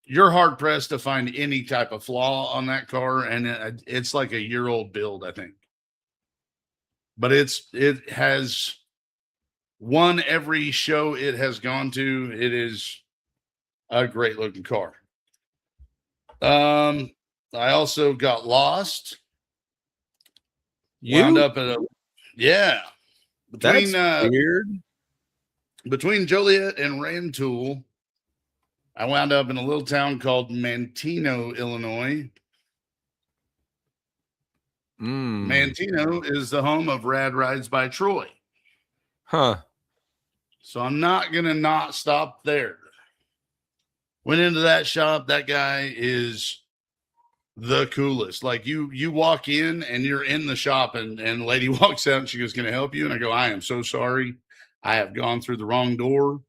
You're hard pressed to find any type of flaw on that car, and it's like a year-old build, I think. But it has won every show it has gone to. It is a great looking car. I also got lost. Wound up at between weird. Between Joliet and Rantoul, I wound up in a little town called Manteno, Illinois. Manteno is the home of Rad Rides by Troy. Huh. So I'm not going to not stop there. Went into that shop. That guy is the coolest. Like you walk in and you're in the shop and the lady walks out and she goes, "Can I help you?" And I go, "I am so sorry. I have gone through the wrong door.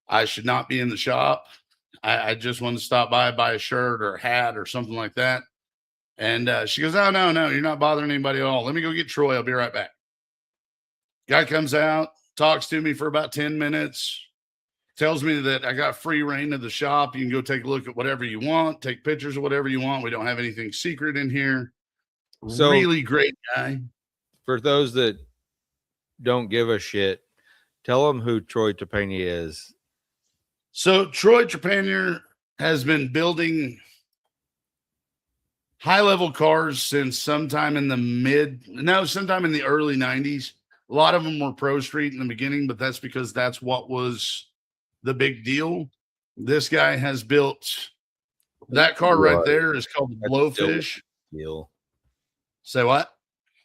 I should not be in the shop. I just wanted to stop by, buy a shirt or a hat or something like that." And she goes, "Oh, no, you're not bothering anybody at all. Let me go get Troy. I'll be right back." Guy comes out, talks to me for about 10 minutes, tells me that I got free reign of the shop. You can go take a look at whatever you want, take pictures of whatever you want. We don't have anything secret in here. So, really great guy. For those that don't give a shit, tell them who Troy Trepanier is. So Troy Trepanier has been building high-level cars since sometime in the early 90s. A lot of them were Pro Street in the beginning, but that's because that's what was the big deal. This guy has built that car right there is called the Blowfish. Deal. Say what?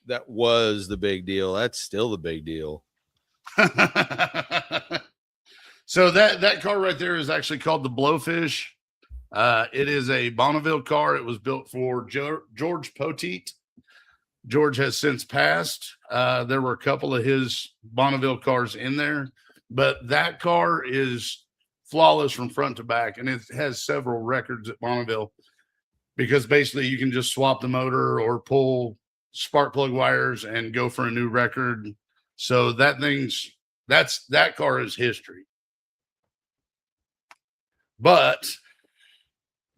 That was the big deal. That's still the big deal. So that car right there is actually called the Blowfish. It is a Bonneville car. It was built for George Poteet. George has since passed. There were a couple of his Bonneville cars in there, but that car is flawless from front to back, and it has several records at Bonneville because basically you can just swap the motor or pull spark plug wires and go for a new record. So that car is history. But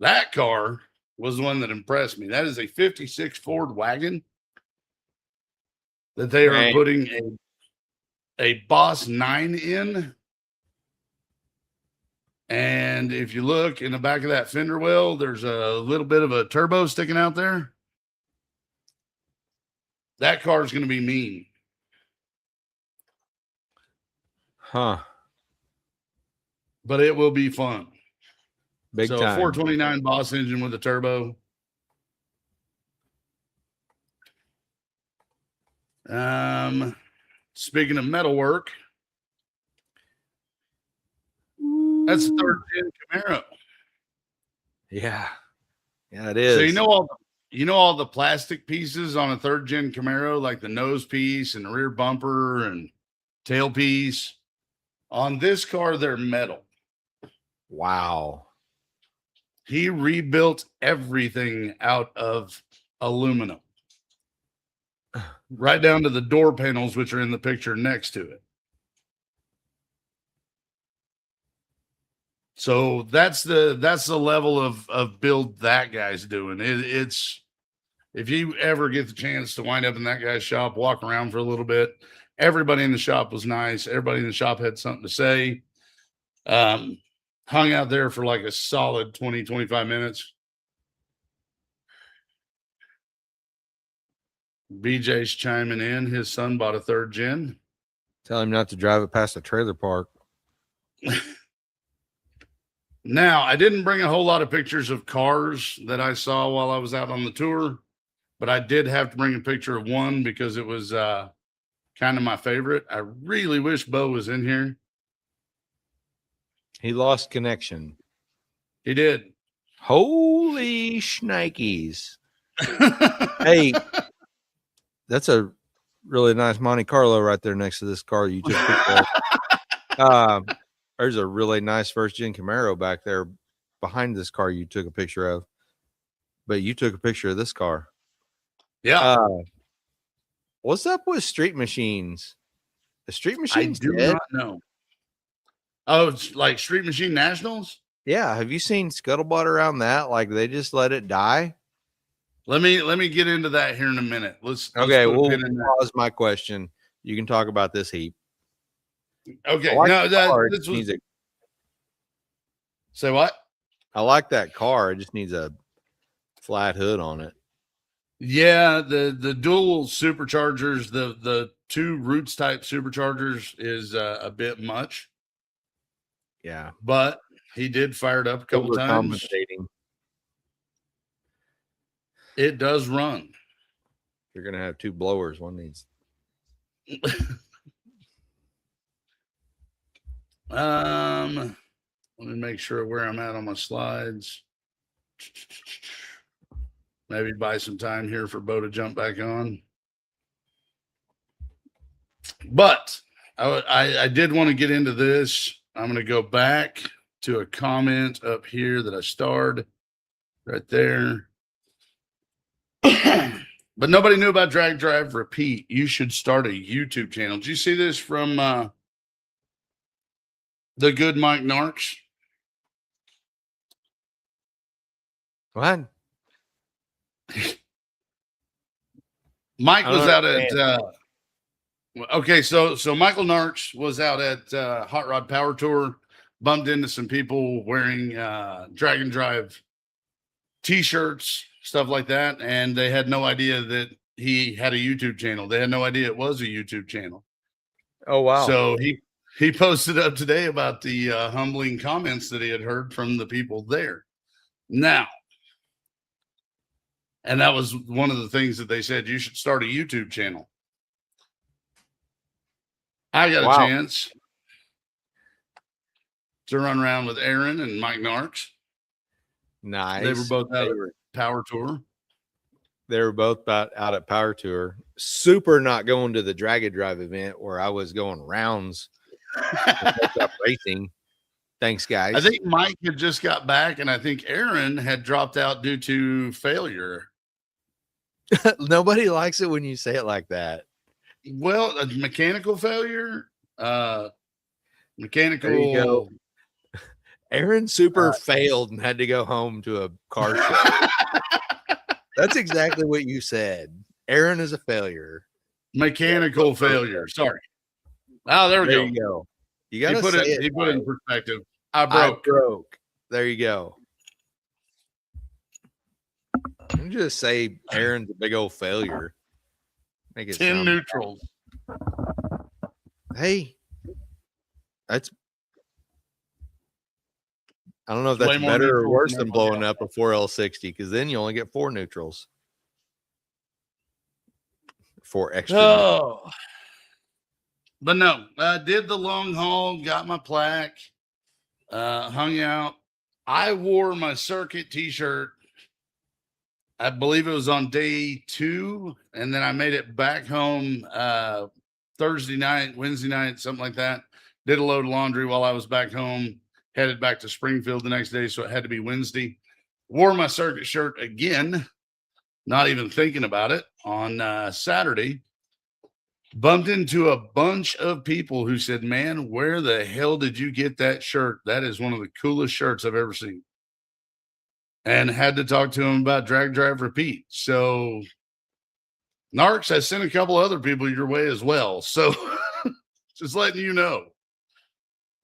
that car was the one that impressed me. That is a 56 Ford wagon that they are putting a Boss 9 in. And if you look in the back of that fender well, there's a little bit of a turbo sticking out there. That car is going to be mean. Huh. But it will be fun. Big so time. 429 Boss engine with a turbo. Speaking of metalwork, that's a third gen Camaro. Yeah. Yeah, it is. So you know all the plastic pieces on a third gen Camaro, like the nose piece and the rear bumper and tailpiece. On this car, they're metal. Wow. He rebuilt everything out of aluminum, right down to the door panels, which are in the picture next to it. So that's the level of build that guy's doing. It's if you ever get the chance to wind up in that guy's shop, walk around for a little bit. Everybody in the shop was nice. Everybody in the shop had something to say. Hung out there for like a solid 20, 25 minutes. BJ's chiming in. His son bought a third gen. Tell him not to drive it past the trailer park. Now, I didn't bring a whole lot of pictures of cars that I saw while I was out on the tour, but I did have to bring a picture of one because it was kind of my favorite. I really wish Bo was in here. He lost connection. He did. Holy shnikes. Hey, that's a really nice Monte Carlo right there next to this car you took a picture of. There's a really nice first gen Camaro back there behind this car you took a picture of. But you took a picture of this car. Yeah. What's up with Street Machines? The Street Machines I do dead? not know. Oh, it's like Street Machine Nationals? Yeah. Have you seen scuttlebutt around that? Like they just let it die? Let me get into that here in a minute. Let's okay, put a we'll pin in that. pause my question. You can talk about this heap. Okay. Like No, this was say what? I like that car. It just needs a flat hood on it. Yeah, the dual superchargers, the two Roots type superchargers is a bit much. Yeah, but he did fire it up a couple times. It does run. You're gonna have two blowers. One needs. Let me make sure where I'm at on my slides. Maybe buy some time here for Bo to jump back on. But I did want to get into this. I'm going to go back to a comment up here that I starred right there. But nobody knew about Drag Drive Repeat. You should start a YouTube channel. Did you see this from the good Mike Narks? What? Mike was out at okay, so Michael Narks was out at Hot Rod Power Tour, bumped into some people wearing Dragon Drive t-shirts, stuff like that, and they had no idea that he had a YouTube channel. They had no idea it was a YouTube channel. Oh wow. So he posted up today about the humbling comments that he had heard from the people there. Now, and that was one of the things that they said, you should start a YouTube channel. I got a chance to run around with Aaron and Mike Narks. Nice. They were both out at Power Tour. They were both out at Power Tour. Super not going to the Drag It Drive event where I was going rounds racing. Thanks, guys. I think Mike had just got back, and I think Aaron had dropped out due to failure. Nobody likes it when you say it like that. Well, a mechanical failure. Mechanical. There you go. Aaron Super failed and had to go home to a car show. That's exactly what you said. Aaron is a failure. Mechanical failure. Sorry. Oh, there we go. You go. You got to put say it. He put it in perspective. I broke. There you go. You just say Aaron's a big old failure. Make it 10 neutrals. Hey, that's. I don't know if that's better or worse than blowing up a 4L60 because then you only get 4 neutrals. 4 extra. Oh. But no, did the long haul, got my plaque, hung out. I wore my circuit t-shirt. I believe it was on day 2, and then I made it back home Thursday night, Wednesday night, something like that. Did a load of laundry while I was back home. Headed back to Springfield the next day, so it had to be Wednesday. Wore my circuit shirt again, not even thinking about it, on Saturday. Bumped into a bunch of people who said, man, where the hell did you get that shirt? That is one of the coolest shirts I've ever seen. And had to talk to him about Drag Drive Repeat. So, Narks, I sent a couple other people your way as well. So, just letting you know.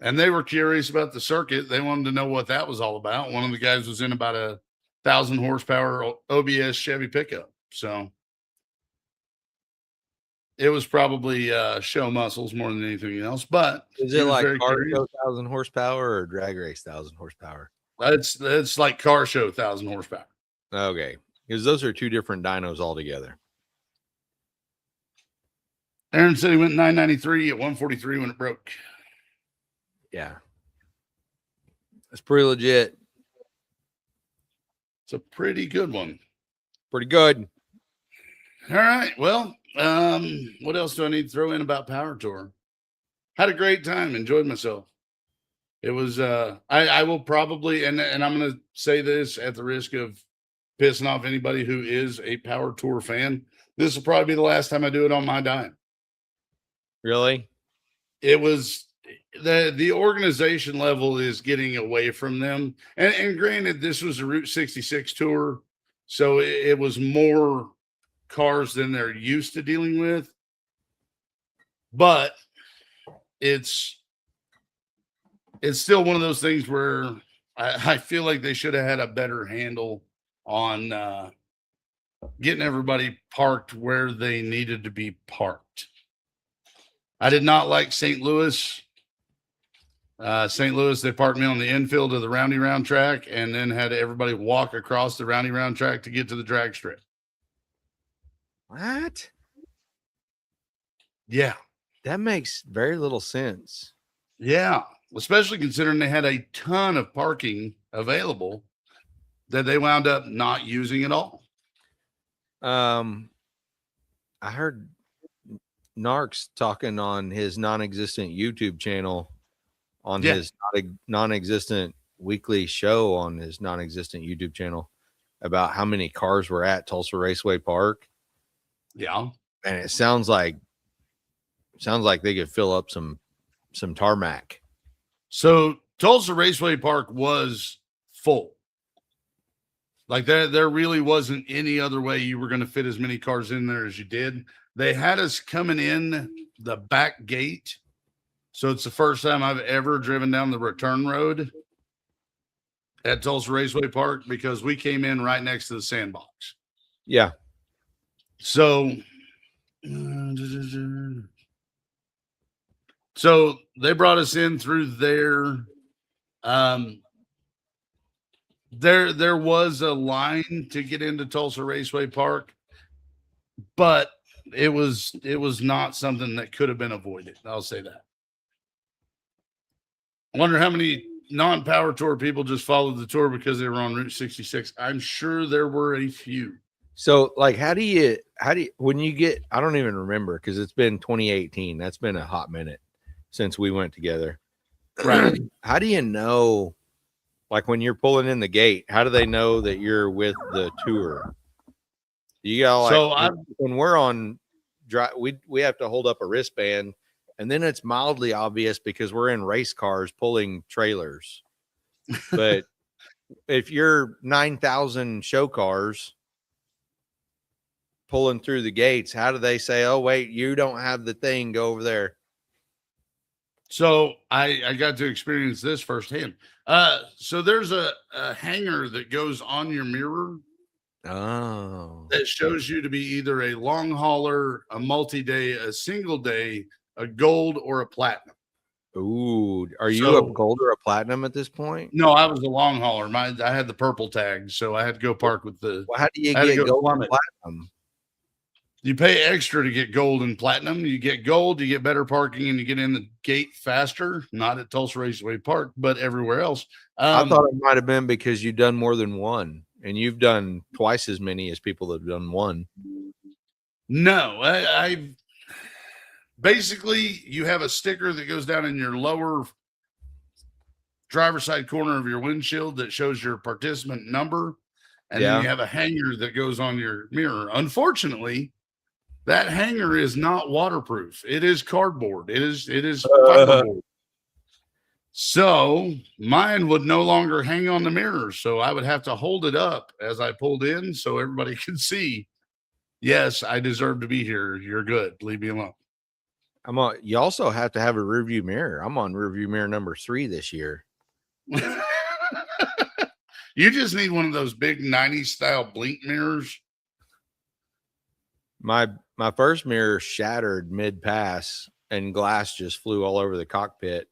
And they were curious about the circuit. They wanted to know what that was all about. One of the guys was in about 1,000 horsepower OBS Chevy pickup. So it was probably show muscles more than anything else. But is it like car show 1,000 horsepower or drag race 1,000 horsepower? It's like car show 1,000 horsepower. Okay, because those are 2 different dynos altogether. Aaron said he went 993 at 143 when it broke. Yeah. That's pretty legit. It's a pretty good one. Pretty good. All right. Well, what else do I need to throw in about Power Tour? Had a great time. Enjoyed myself. It was, I will probably, and I'm going to say this at the risk of pissing off anybody who is a Power Tour fan. This will probably be the last time I do it on my dime. Really? It was, the organization level is getting away from them. And granted, this was a Route 66 tour, so it was more cars than they're used to dealing with. But it's still one of those things where I feel like they should have had a better handle on getting everybody parked where they needed to be parked. I did not like St. Louis. St. Louis, they parked me on the infield of the Roundy Round track and then had everybody walk across the Roundy Round track to get to the drag strip. What? Yeah. That makes very little sense. Yeah. Especially considering they had a ton of parking available that they wound up not using at all. I heard Narks talking on his non-existent YouTube channel on his non-existent weekly show on his non-existent YouTube channel about how many cars were at Tulsa Raceway Park. Yeah. And it sounds like they could fill up some tarmac. So Tulsa Raceway Park was full. Like there really wasn't any other way you were going to fit as many cars in there as you did. They had us coming in the back gate. So it's the first time I've ever driven down the return road at Tulsa Raceway Park because we came in right next to the sandbox. Yeah. So So they brought us in through there. There was a line to get into Tulsa Raceway Park, but it was not something that could have been avoided. I'll say that. I wonder how many non-power tour people just followed the tour because they were on Route 66. I'm sure there were a few. So like, how do you, when you get, I don't even remember because it's been 2018. That's been a hot minute since we went together. Right. How do you know, like when you're pulling in the gate, how do they know that you're with the tour? You got like, So when we're on drive, we have to hold up a wristband, and then it's mildly obvious because we're in race cars pulling trailers. But if you're 9,000 show cars pulling through the gates, how do they say, oh, wait, you don't have the thing, go over there? So I got to experience this firsthand. So there's a hanger that goes on your mirror. Oh, That shows you to be either a long hauler, a multi-day, a single day, a gold, or a platinum. ooh, are you a gold or a platinum at this point? No, I was a long hauler. I had the purple tag, so I had to go park with the. Well, how do you get gold and platinum? You pay extra to get gold and platinum. You get gold, you get better parking, and you get in the gate faster. Not at Tulsa Raceway Park, but everywhere else. I thought it might have been because you've done more than one, and you've done twice as many as people that have done one. No, I basically, you have a sticker that goes down in your lower driver's side corner of your windshield that shows your participant number, and then you have a hanger that goes on your mirror. Unfortunately, that hanger is not waterproof. It is cardboard. It is fiberboard. So mine would no longer hang on the mirror. So I would have to hold it up as I pulled in so everybody could see, yes, I deserve to be here. You're good. Leave me alone. You also have to have a rear view mirror. I'm on rear view mirror number 3 this year. You just need one of those big 90s style blink mirrors. My first mirror shattered mid pass and glass just flew all over the cockpit.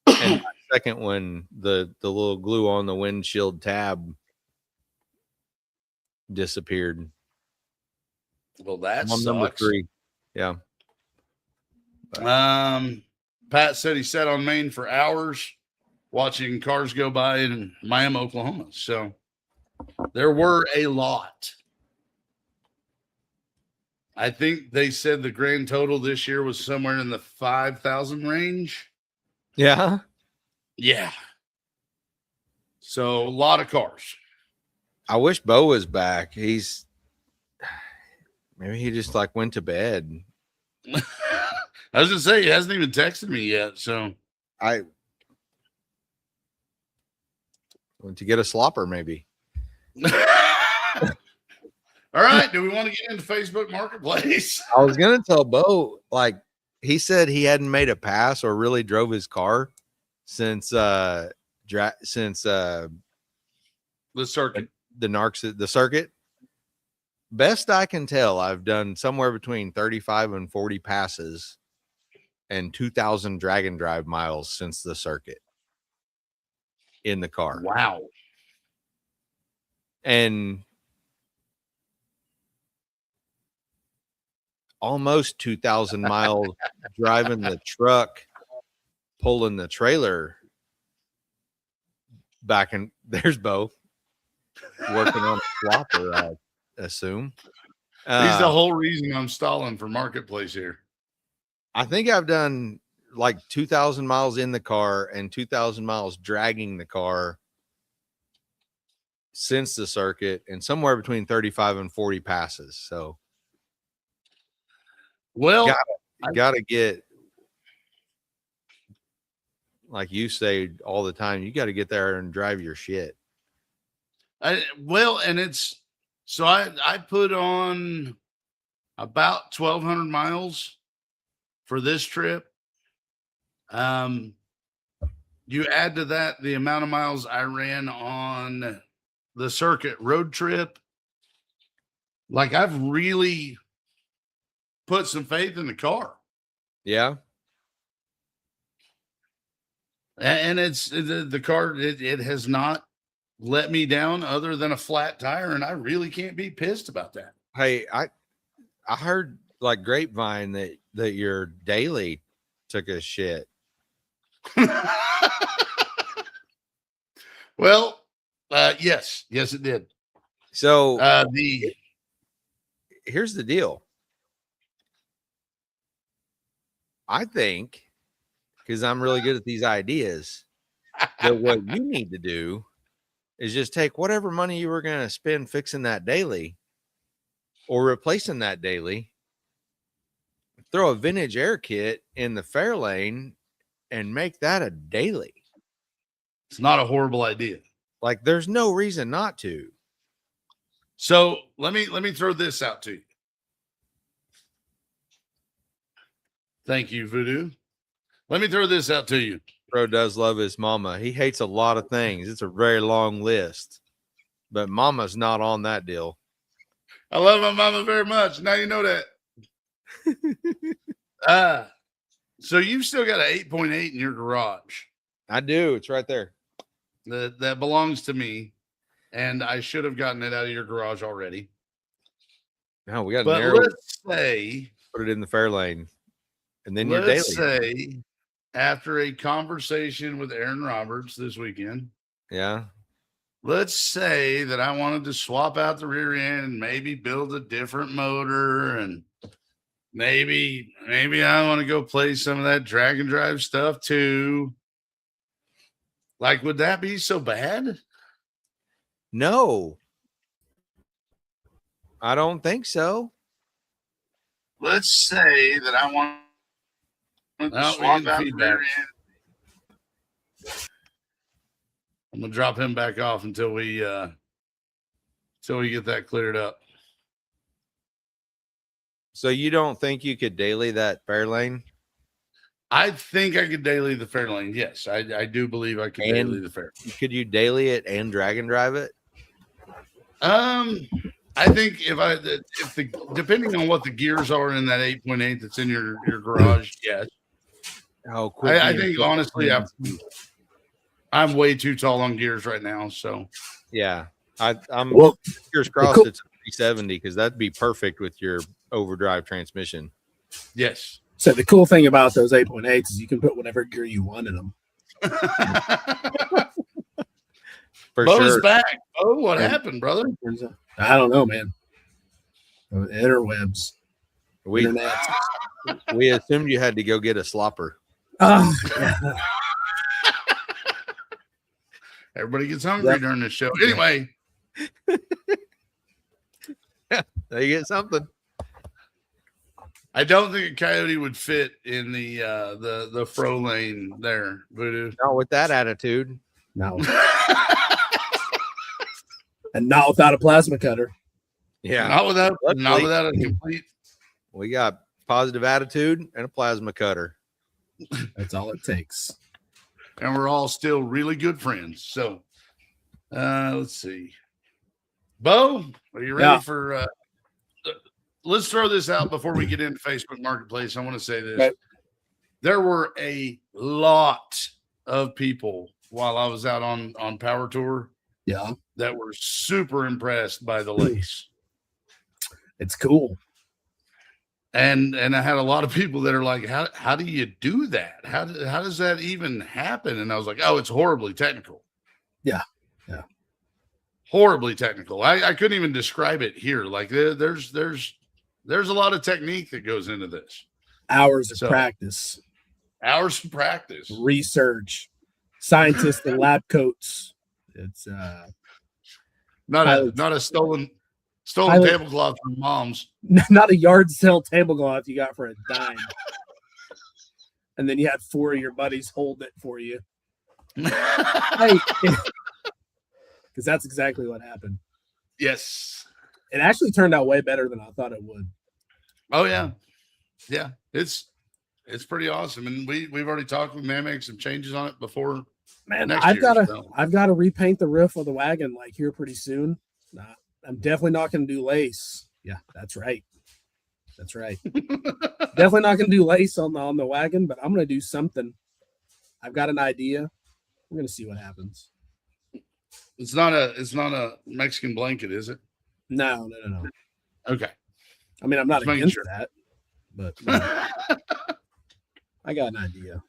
And my second one, the little glue on the windshield tab disappeared. Well, that's on number 3. Yeah. Pat said he sat on Main for hours watching cars go by in Miami, Oklahoma. So there were a lot. I think they said the grand total this year was somewhere in the 5,000 range. Yeah. Yeah. So a lot of cars. I wish Bo was back. Maybe he just like went to bed. I was gonna say he hasn't even texted me yet. So I went to get a slopper, maybe. All right. Do we want to get into Facebook Marketplace? I was gonna tell Bo, like he said he hadn't made a pass or really drove his car since the circuit. The circuit. Best I can tell, I've done somewhere between 35 and 40 passes and 2,000 drag and drive miles since the circuit in the car. Wow. And almost 2,000 miles driving the truck, pulling the trailer back. And there's Bo working on a flopper, I assume. He's the whole reason I'm stalling for Marketplace here. I think I've done like 2,000 miles in the car and 2,000 miles dragging the car since the circuit, and somewhere between 35 and 40 passes. So, well, gotta get, like you say all the time, you got to get there and drive your shit. And it's so I put on about 1,200 miles for this trip. You add to that the amount of miles I ran on the circuit road trip. Like I've really put some faith in the car. Yeah. And it's the car. It has not let me down other than a flat tire, and I really can't be pissed about that. Hey, I heard like grapevine that your daily took a shit. Well, yes, it did. So the here's the deal. I think, because I'm really good at these ideas, that what you need to do is just take whatever money you were going to spend fixing that daily or replacing that daily, throw a vintage air kit in the Fairlane and make that a daily. It's not a horrible idea. Like, there's no reason not to. So let me throw this out to you. Thank you, Voodoo. Let me throw this out to you. Bro does love his mama. He hates a lot of things. It's a very long list, but mama's not on that deal. I love my mama very much. Now you know that. So you've still got an 8.8 in your garage. I do. It's right there. That belongs to me, and I should have gotten it out of your garage already. No, we got to But narrow. let's say, Put it in the Fairlane, and then your daily. let's say, after a conversation with Aaron Roberts this weekend, Yeah. let's say that I wanted to swap out the rear end and maybe build a different motor, and maybe I want to go play some of that drag and drive stuff too. Like, would that be so bad? No, I don't think so. Let's say that I want to swap out the rear end. I'm gonna drop him back off until we get that cleared up. So you don't think you could daily that Fairlane? I think I could daily the Fairlane. Yes, I do believe I could daily the Fairlane. Could you daily it and drag and drive it? I think depending on what the gears are in that 8.8 that's in your garage, yes. Oh, quick! I think honestly, I'm way too tall on gears right now. So yeah, I'm Well, fingers crossed cool. it's a 370 because that'd be perfect with your overdrive transmission. yes. So the cool thing about those 8.8s is you can put whatever gear you want in them. For Bo's sure. back. Oh, what happened, brother? I don't know, man. Interwebs. We Internet. we assumed you had to go get a slopper. Oh, Everybody gets hungry during this show. Anyway, They get something. I don't think a Coyote would fit in the fro lane there, Voodoo. Not with that attitude. no. And not without a plasma cutter. Yeah. Not without Luckily- a complete. We got positive attitude and a plasma cutter. That's all it takes. And we're all still really good friends. So let's see. Bo, are you ready Yeah. for let's throw this out before we get into Facebook Marketplace. I want to say this. Okay. There were a lot of people while I was out on Power Tour Yeah. that were super impressed by the lace. It's cool. And I had a lot of people that are like, how do you do that? How does that even happen? And I was like, oh, it's horribly technical. Yeah. Yeah. Horribly technical. I couldn't even describe it here. Like there's a lot of technique that goes into this. Hours of So- practice, Hours of practice. research, scientists in lab coats. It's Not Pilot. a stolen Pilot. tablecloth from mom's. not a yard sale tablecloth you got for a dime. And then you had 4 of your buddies hold it for you. Because that's exactly what happened. Yes. It actually turned out way better than I thought it would. Oh yeah. Yeah. It's pretty awesome. And we've already talked with man, make some changes on it before. Man, Next I've year, got so. to repaint the roof of the wagon like here pretty soon. I'm definitely not going to do lace. Yeah, that's right. Definitely not going to do lace on the wagon, but I'm going to do something. I've got an idea. We're gonna see what happens. It's not a Mexican blanket, is it? No. Okay. I mean, I'm not Just making against sure. that, but no, I got an idea.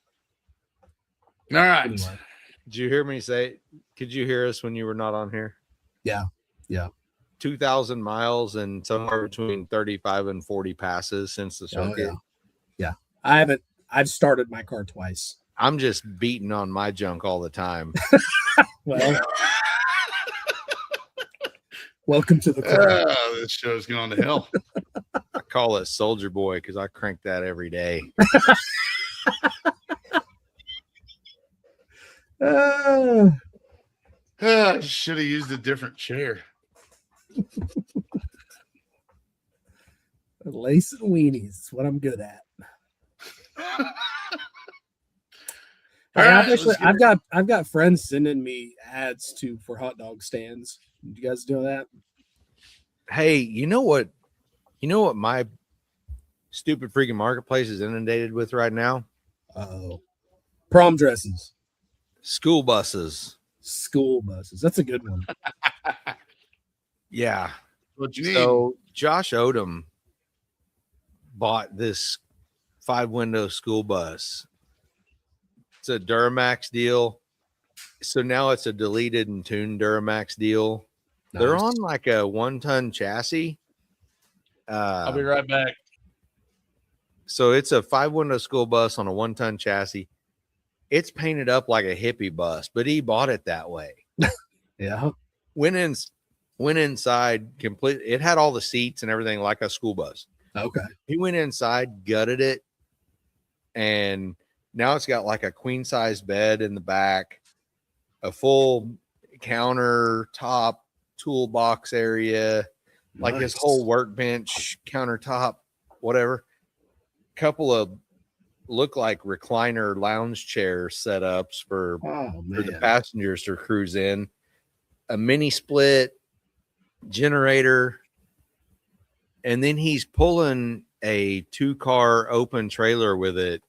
All right. Anyway, Did you hear me say? Could you hear us when you were not on here? yeah. 2,000 miles and somewhere between 35 and 40 passes since the Oh, circuit. yeah. I've started my car twice. I'm just beating on my junk all the time. Well, welcome to the club. This show's going to hell. I call it Soldier Boy because I crank that every day. Should have used a different chair. Lace and weenies is what I'm good at. All right, I've got friends sending me ads for hot dog stands. You guys do that? Hey, you know what my stupid freaking marketplace is inundated with right now? Oh, prom dresses, School buses. That's a good one. Yeah. What you need? So Josh Odom bought this 5-window school bus. It's a Duramax deal. So now it's a deleted and tuned Duramax deal. They're Nice. on like a 1-ton chassis. I'll be right back. So it's a 5-window school bus on a 1-ton chassis. It's painted up like a hippie bus, but he bought it that way. Yeah. Went inside complete. It had all the seats and everything like a school bus. Okay. He went inside, gutted it, and now it's got like a queen size bed in the back, a full countertop toolbox area, like his Nice. whole workbench, countertop, whatever. Couple of look like recliner lounge chair setups for the passengers to cruise in, a mini split, generator, and then he's pulling a 2-car open trailer with it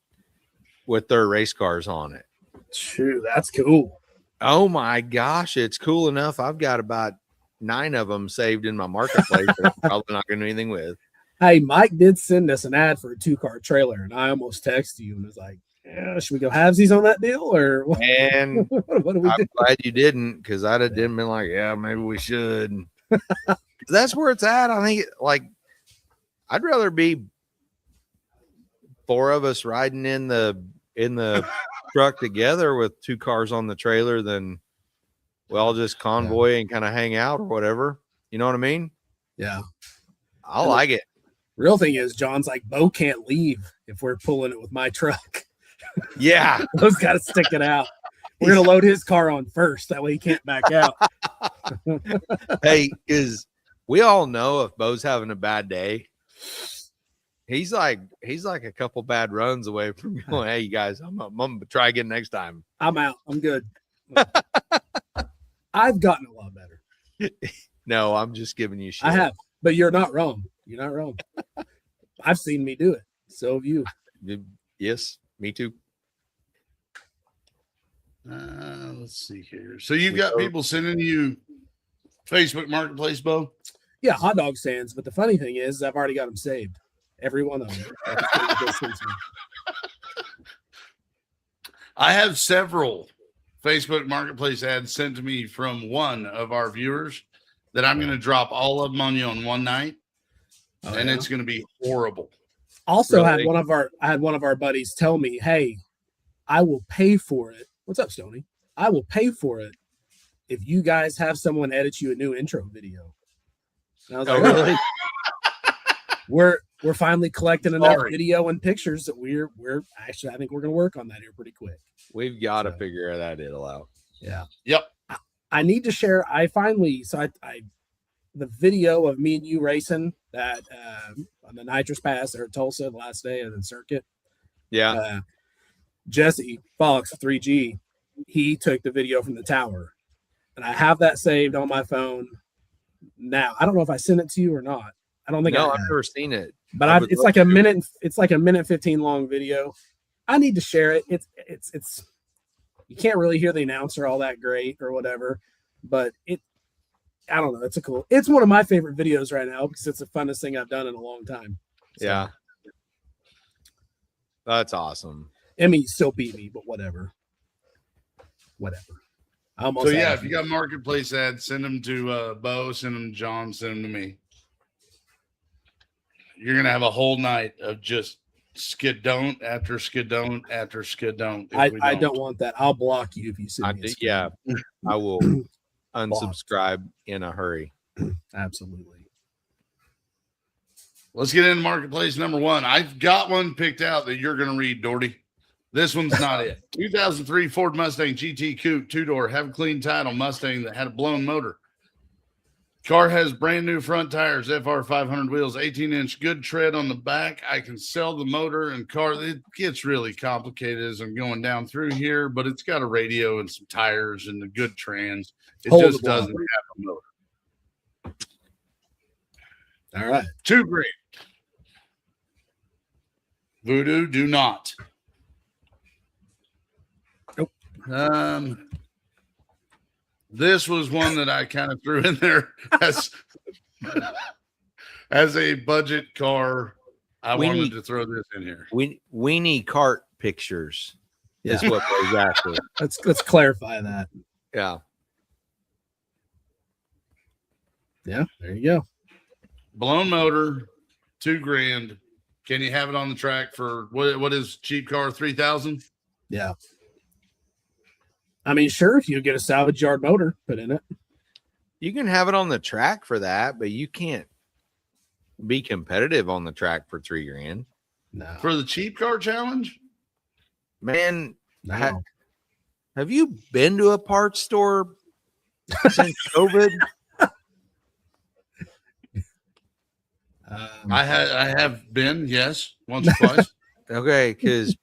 with their race cars on it. True, that's cool. Oh my gosh, it's cool enough. I've got about 9 of them saved in my marketplace that I'm probably not going to do anything with. Hey, Mike did send us an ad for a 2-car trailer, and I almost texted you and was like, "Yeah, should we go halvesies on that deal or what? And What do we I'm do?" glad you didn't, because I'd have been like, yeah, maybe we should. That's where it's at. I think like I'd rather be 4 of us riding in the truck together with 2 cars on the trailer than we all just convoy and kind of hang out or whatever. You know what I mean? Yeah. I like it. Real thing is, John's like, Bo can't leave if we're pulling it with my truck. Yeah. Bo's got to stick it out. We're going to load his car on first. That way he can't back out. Hey, because we all know if Bo's having a bad day, he's like a couple bad runs away from going, hey, you guys, I'm going to try again next time. I'm out. I'm good. I've gotten a lot better. No, I'm just giving you shit. I have, but you're not wrong. You're not wrong. I've seen me do it. So have you. Yes, me too. Let's see here. So you've got people sending you Facebook Marketplace, Bo? Yeah, hot dog stands. But the funny thing is, I've already got them saved. Every one of them. I have several Facebook Marketplace ads sent to me from one of our viewers that I'm going to drop all of them on you on one night. And it's going to be horrible. Also, Really? I had one of our buddies tell me, "Hey, I will pay for it." What's up, Stoney? I will pay for it if you guys have someone edit you a new intro video. And I was like, really? We're finally collecting enough video and pictures that we're actually, I think we're going to work on that here pretty quick. We've got to figure that out. Yeah. Yep. I need to share. I the video of me and you racing that on the nitrous pass there at Tulsa the last day of the circuit. Yeah. Jesse Fox 3G, he took the video from the tower, and I have that saved on my phone now. I don't know if I sent it to you or not. I don't think I've never seen it, but it's like a minute. It's like a minute 15 long video. I need to share it. You can't really hear the announcer all that great or whatever, but I don't know. It's one of my favorite videos right now because it's the funnest thing I've done in a long time. So, Yeah. That's awesome. I mean, you still beat me, but whatever. So yeah, if you got marketplace ads, send them to Bo, send them to John, send them to me. You're gonna have a whole night of just skid-don't after skid-don't after skid-don't. I don't want that. I'll block you if you send me. Yeah, I will unsubscribe in a hurry. Absolutely. Let's get into marketplace number one. I've got one picked out that you're gonna read, Dorty. This one's not it. 2003 Ford Mustang GT Coupe, 2-door, have a clean title Mustang that had a blown motor. Car has brand new front tires, FR 500 wheels, 18-inch good tread on the back. I can sell the motor and car. It gets really complicated as I'm going down through here, but it's got a radio and some tires and the good trans. It just doesn't have a motor. All right. $2,000. Voodoo, do not. Nope. This was one that I kind of threw in there as a budget car. I wanted to throw this in here. Weenie cart pictures is what goes after. Let's clarify that. Yeah. Yeah, there you go. Blown motor, $2,000. Can you have it on the track for what is cheap car? 3,000? Yeah. I mean, sure, if you get a salvage yard motor put in it. You can have it on the track for that, but you can't be competitive on the track for $3,000. No. For the cheap car challenge? Man, No. have you been to a parts store since COVID? I have been, yes, once or twice. Okay, because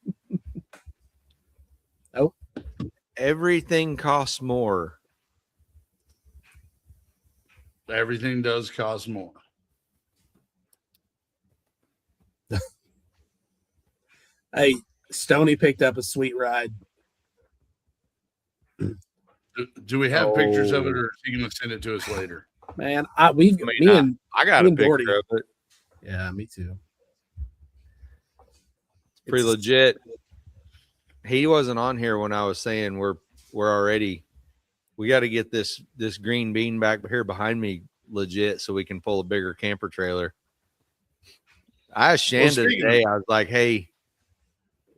Oh. Everything costs more. Everything does cost more. Hey, Stoney picked up a sweet ride. Do we have pictures of it, or is he going to send it to us later? Man, I got a picture Dorty. of it. Yeah, me too. Pretty legit. He wasn't on here when I was saying we got to get this green bean back here behind me legit so we can pull a bigger camper trailer. I asked Shanda today, I was like, hey,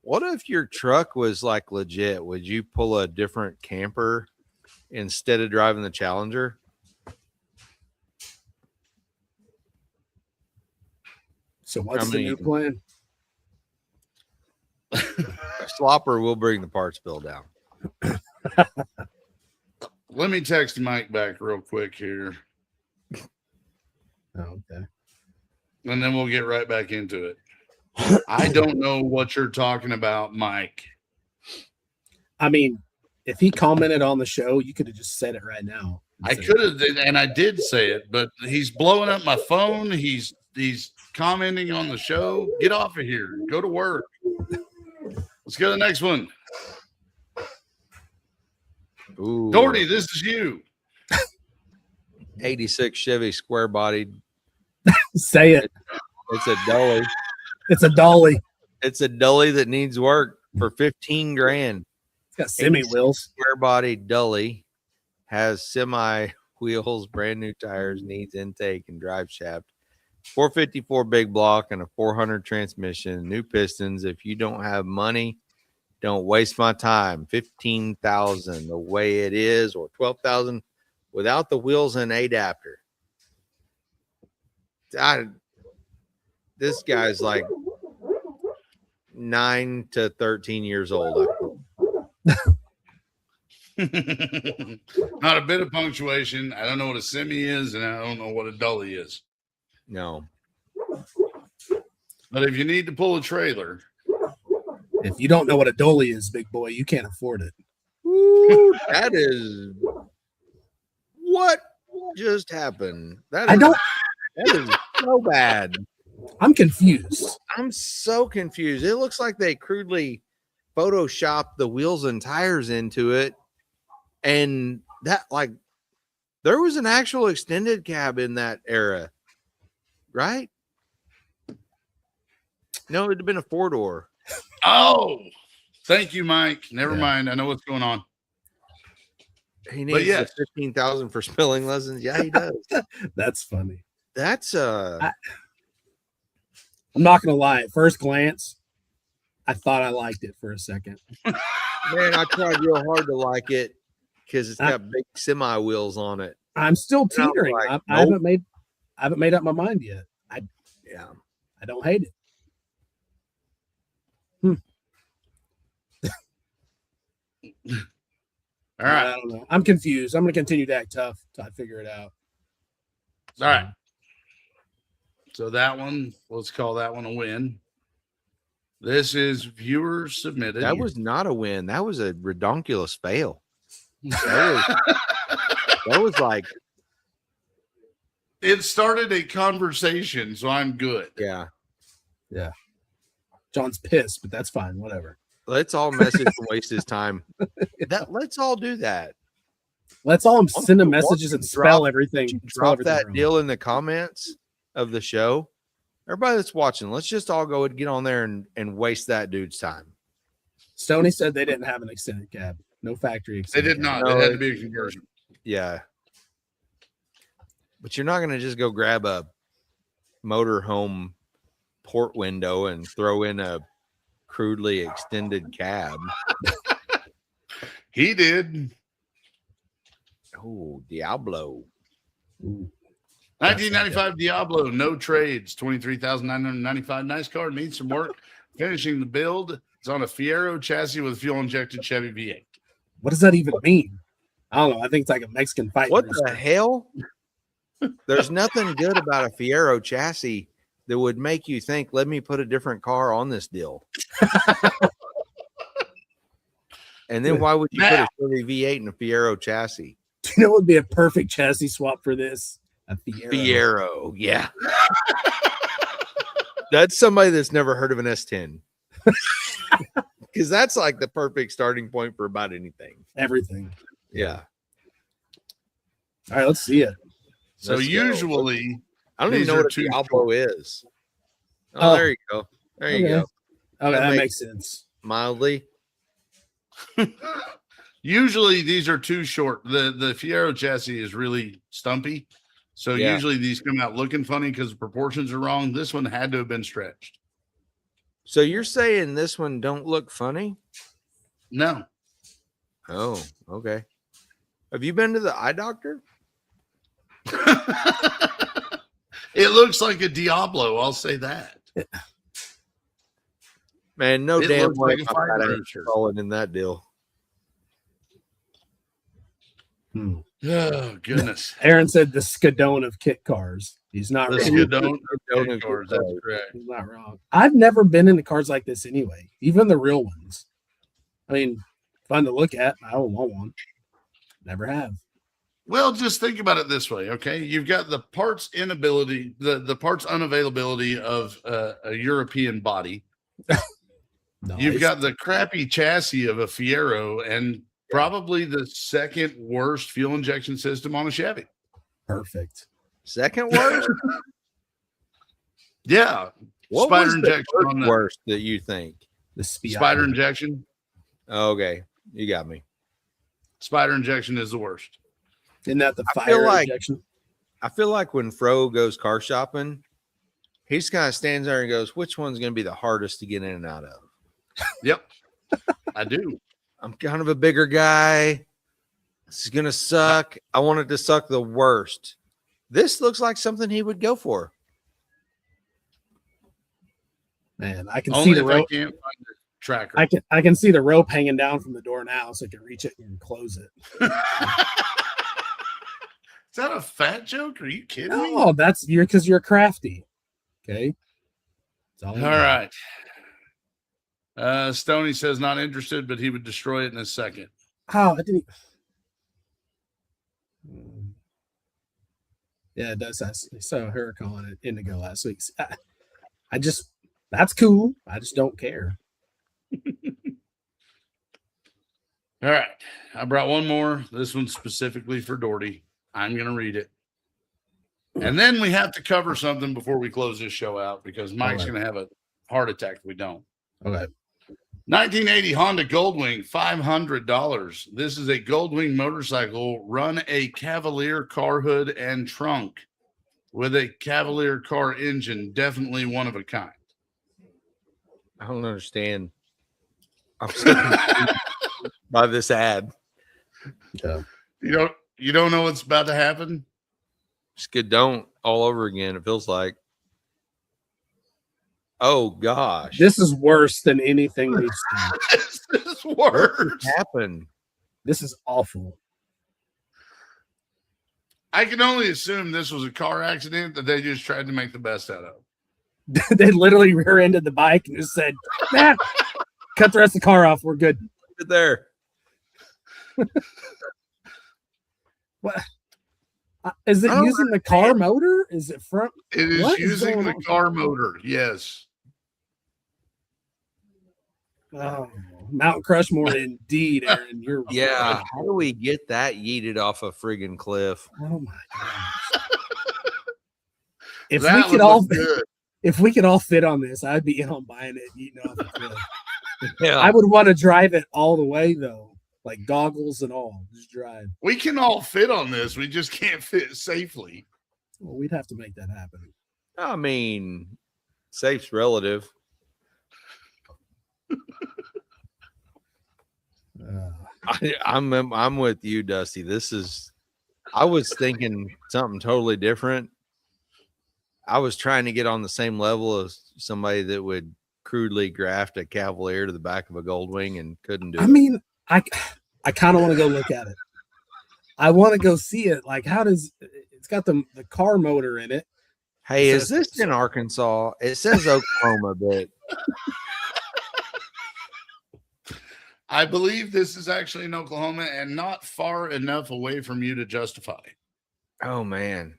what if your truck was like legit? Would you pull a different camper instead of driving the Challenger? So what's the new plan? Slopper will bring the parts bill down. Let me text Mike back real quick here. Oh, okay. And then we'll get right back into it. I don't know what you're talking about, Mike. I mean, if he commented on the show, you could have just said it right now. I could have, and I did say it, but he's blowing up my phone. He's commenting on the show. Get off of here. Go to work. Let's go to the next one. Ooh. Dorty, this is you. 86 Chevy square bodied. Say it. It's a dolly. It's a dolly. It's a dolly that needs work for $15,000. It's got semi wheels. Square bodied dolly has semi wheels, brand new tires, needs intake and drive shaft. 454 big block and a 400 transmission, new pistons. If you don't have money, don't waste my time. 15,000 the way it is, or 12,000 without the wheels and adapter. This guy's like 9 to 13 years old. Not a bit of punctuation. I don't know what a semi is, and I don't know what a dolly is. No. But if you need to pull a trailer, if you don't know what a dolly is, big boy, you can't afford it. Ooh, that is what just happened. That is so bad. I'm confused. I'm so confused. It looks like they crudely photoshopped the wheels and tires into it, and that there was an actual extended cab in that era, right? No, it'd have been a 4-door. Oh, thank you, Mike. Never Yeah. mind. I know what's going on. He needs yes. the 15,000 for spelling lessons. Yeah, he does. That's funny. That's I'm not gonna lie. At first glance, I thought I liked it for a second. man, I tried real hard to like it because it's got big semi wheels on it. I'm still And I was teetering. like, I nope. haven't made up my mind yet. I don't hate it. All right. I don't know. I'm confused. I'm gonna continue to act tough till I figure it out. All right. So that one, let's call that one a win. This is viewer submitted. That was not a win. That was a redonkulous fail. That was like, it started a conversation, so I'm good. yeah. John's pissed, but that's fine. Whatever. Let's all message and waste his time. Let's all do that. Let's all send him Why don't messages you and spell everything. Drop that deal in the comments of the show. Everybody that's watching, let's just all go and get on there and waste that dude's time. Stoney said they didn't have an extended cab. No factory They extended did cab. not. No, It had to be a conversion. Yeah. But you're not going to just go grab a motorhome port window and throw in a crudely extended cab. He did. Oh, Diablo. Ooh. 1995 Diablo, no trades, 23,995. Nice car, needs some work. Finishing the build. It's on a Fiero chassis with fuel injected Chevy V8. What does that even mean? I don't know. I think it's like a Mexican fight. What the hell? There's nothing good about a Fiero chassis that would make you think, let me put a different car on this deal. And then why would you put a Chevy V8 in a Fiero chassis? Do you know what would be a perfect chassis swap for this? A Fiero. Fiero, yeah. That's somebody that's never heard of an S10. Because that's like the perfect starting point for about anything. Everything. Yeah. All right, let's see it. So Let's go. usually, I don't even these know are what a too Diablo is. Oh, Oh. there you go. There you Okay. go. Okay, that makes- makes sense. Mildly. usually these are too short. The Fiero chassis is really stumpy. So Yeah. usually these come out looking funny because the proportions are wrong. This one had to have been stretched. So you're saying this one don't look funny? No. Oh, okay. Have you been to the eye doctor? It looks like a Diablo. I'll say that. Man, no It damn looks way like a my fire fat ass extinguisher. falling in that deal. Oh, goodness. Aaron said the Skadone of kit cars. He's not The wrong. Skadone Skadone of cars, kit that's cars. correct. He's not wrong. I've never been into cars like this anyway, even the real ones. I mean, fun to look at. I don't want one. Never have. Well, just think about it this way, okay? You've got the parts inability, the parts unavailability of a European body. No, You've got the crappy chassis of a Fiero and probably the second worst fuel injection system on a Chevy. perfect. Second worst? Yeah. What Spider was the injection first on the worst that you think? The speed. spider injection. Okay, you got me. Spider injection is the worst. Isn't that the I feel fire like- injection? I feel like when Fro goes car shopping, he just kind of stands there and goes, which one's going to be the hardest to get in and out of? Yep. I do. I'm kind of a bigger guy. This is going to suck. I want it to suck the worst. This looks like something he would go for. Man, I can Only see if the I rope. can't find the tracker. I can see the rope hanging down from the door now, so I can reach it and close it. Is that a fat joke? Are you kidding me? Oh, that's because you're crafty. Okay. That's All right. Stoney says not interested, but he would destroy it in a second. Oh, I didn't. Yeah, it does. I saw her calling it Indigo last week. I just, that's cool. I just don't care. All right. I brought one more. This one's specifically for Dorty. I'm going to read it. And then we have to cover something before we close this show out because Mike's going to have a heart attack if we don't. Okay. 1980 Honda Goldwing, $500. This is a Goldwing motorcycle. Run a Cavalier car hood and trunk with a Cavalier car engine. Definitely one of a kind. I don't understand. I'm so confused by this ad. Yeah. You don't know what's about to happen? Skidone all over again, it feels like. Oh gosh. This is worse than anything we've seen. This is worse. What happened? This is awful. I can only assume this was a car accident that they just tried to make the best out of. They literally rear-ended the bike and just said, nah, cut the rest of the car off. We're good. Right there. What? Is it using the car motor? Is it front? It is What is using going the on? car motor. Yes. Oh, Mount Crushmore, indeed, Aaron. You're Yeah. right. How do we get that yeeted off a friggin' cliff? Oh my gosh. If That we would could all, look good. if we could all fit on this, I'd be in on buying it. You know, Yeah. I would want to drive it all the way though, like goggles and all. Just drive. We can all fit on this. We just can't fit safely. Well, we'd have to make that happen. I mean, safe's relative. I'm with you, Dusty. I was thinking something totally different. I was trying to get on the same level as somebody that would crudely graft a Cavalier to the back of a Goldwing and couldn't do it. I mean, I kind of want to go look at it. I want to go see it. Like, how does it's got the car motor in it? Hey, It is says- this in Arkansas? It says Oklahoma, but I believe this is actually in Oklahoma and not far enough away from you to justify. oh man.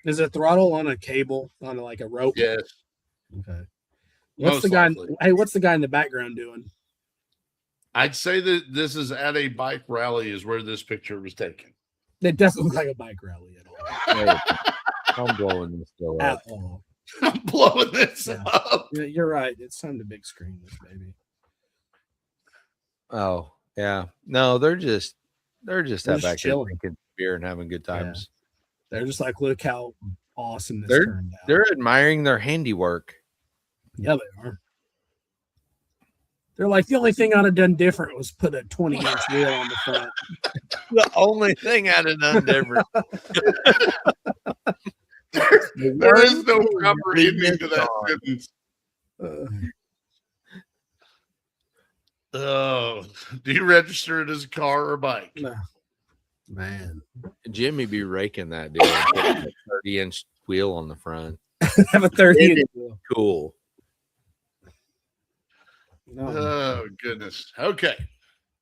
Is it throttle on a cable on like a rope? Yes. Okay. What's Most the guy? likely. Hey, what's the guy in the background doing? I'd say that this is at a bike rally is where this picture was taken. It doesn't look like a bike rally at all. Hey, I'm blowing this still At up. all. I'm blowing this Yeah. up. Yeah, you're right. It's time to big screen this baby. Oh, yeah. No, they're just They're out just back there chilling. drinking beer and having good times. They're just like, look how awesome this They're- turned out. They're admiring their handiwork. Yeah, they are. They're like, the only thing I'd have done different was put a 20-inch wheel on the front. The only thing I'd have done different. There is no proper ending to that sentence. Oh, do you register it as a car or a bike? No. Man. Jimmy be raking that deal. 30-inch wheel on the front. Have a 30-inch wheel. Cool. No. Oh, goodness. Okay.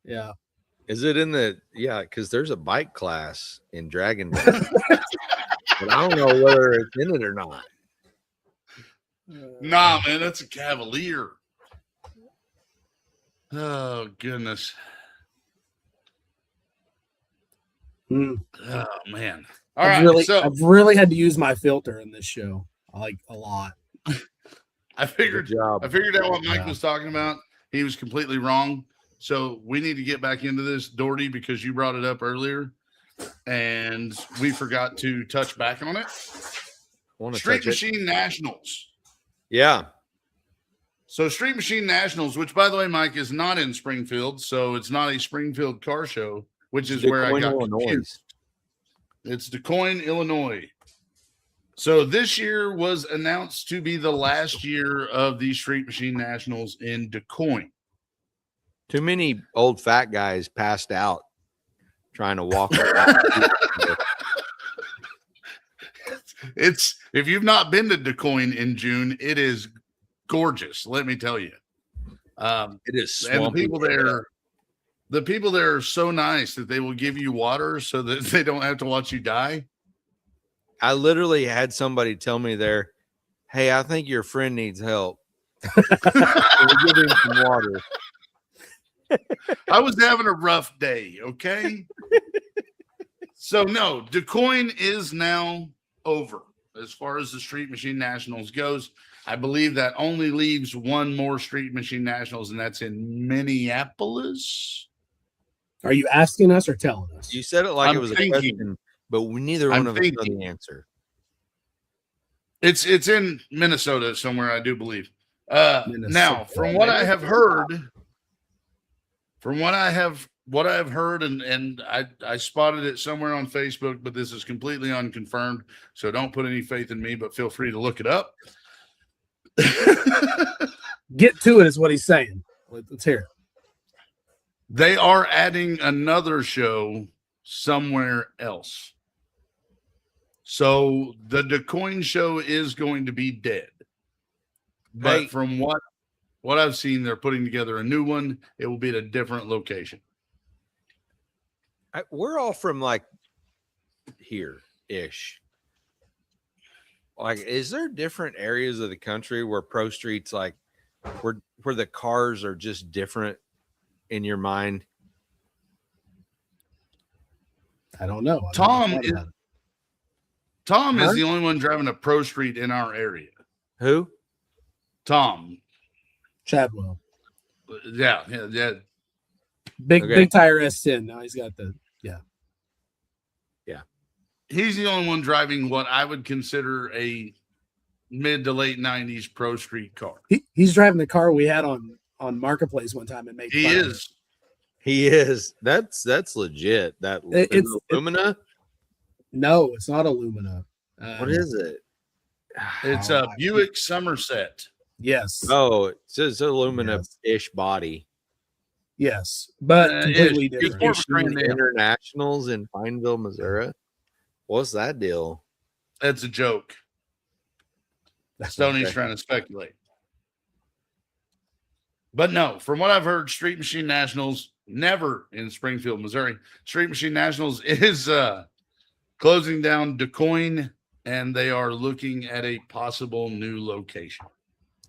Yeah. Is it in the because there's a bike class in Dragon Ball. But I don't know whether it's in it or not. Nah, man, that's a Cavalier. Oh, goodness. Mm. Oh, man. All right. I've really had to use my filter in this show, like a lot. I figured Good job. I figured out what Mike Yeah. was talking about. He was completely wrong. So we need to get back into this, Dorty, because you brought it up earlier and we forgot to touch back on it. Want to Street touch it? Machine Nationals. Yeah. So Street Machine Nationals, which by the way, Mike, is not in Springfield, so it's not a Springfield car show, which is where I DeQuoin, got Illinois. confused. It's DeQuoin, Illinois. So this year was announced to be the last year of the Street Machine Nationals in DeQuoin. Too many old fat guys passed out trying to walk around. It's if you've not been to DeQuoin in June, it is gorgeous. Let me tell you. It is And the swampy. people there are so nice that they will give you water so that they don't have to watch you die. I literally had somebody tell me there, "Hey, I think your friend needs help." So we give him some water. I was having a rough day, okay? So, no, DuQuoin is now over as far as the Street Machine Nationals goes. I believe that only leaves one more Street Machine Nationals, and that's in Minneapolis. Are you asking us or telling us? You said it like I'm it was thinking. a question, but neither one of us know the answer. It's in Minnesota somewhere, I do believe. Minnesota. Now, from what I have heard, and I spotted it somewhere on Facebook, but this is completely unconfirmed, so don't put any faith in me, but feel free to look it up. Get to it is what he's saying. Let's hear it. They are adding another show somewhere else. So the DuQuoin show is going to be dead. But from what I've seen, they're putting together a new one. It will be at a different location. We're all from like here-ish. Like, is there different areas of the country where Pro Street's like where the cars are just different in your mind? I don't know. Tom is the only one driving a Pro Street in our area. Who? Tom Chadwell. Yeah. Big tire S10. Now he's got the He's the only one driving what I would consider a mid to late 90s Pro Street car. He's driving the car we had on Marketplace one time and made He is. That's legit. It's Lumina. No, it's not a Lumina. What is it? It's a Buick Somerset. Yes. Oh, it says Lumina-ish body. Yes, but completely different. Internationals in Pineville, Missouri. What's that deal? That's a joke. Stoney's trying to speculate. But no, from what I've heard, Street Machine Nationals never in Springfield, Missouri. Street Machine Nationals is closing down DuQuoin, and they are looking at a possible new location.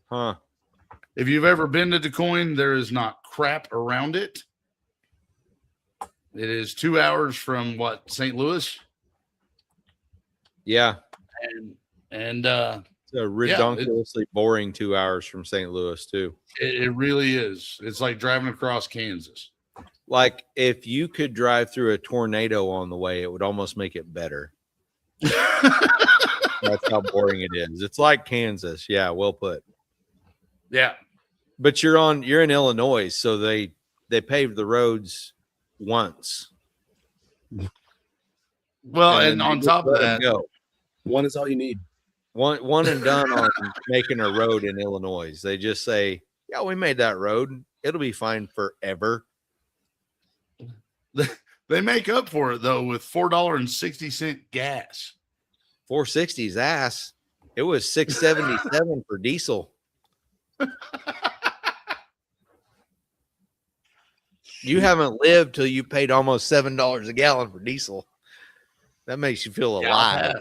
Huh. If you've ever been to DuQuoin, there is not crap around it. It is 2 hours from St. Louis? Yeah. And it's a ridiculously boring 2 hours from St. Louis, too. It really is. It's like driving across Kansas. Like, if you could drive through a tornado on the way, it would almost make it better. That's how boring it is. It's like Kansas. Yeah, well put. Yeah. But you're in Illinois, so they paved the roads once. Well, and on top of that, one is all you need. One and done on making a road in Illinois. They just say, yeah, we made that road. It'll be fine forever. They make up for it, though, with $4.60 gas. 460's ass. It was $6.77 for diesel. You haven't lived till you paid almost $7 a gallon for diesel. That makes you feel alive.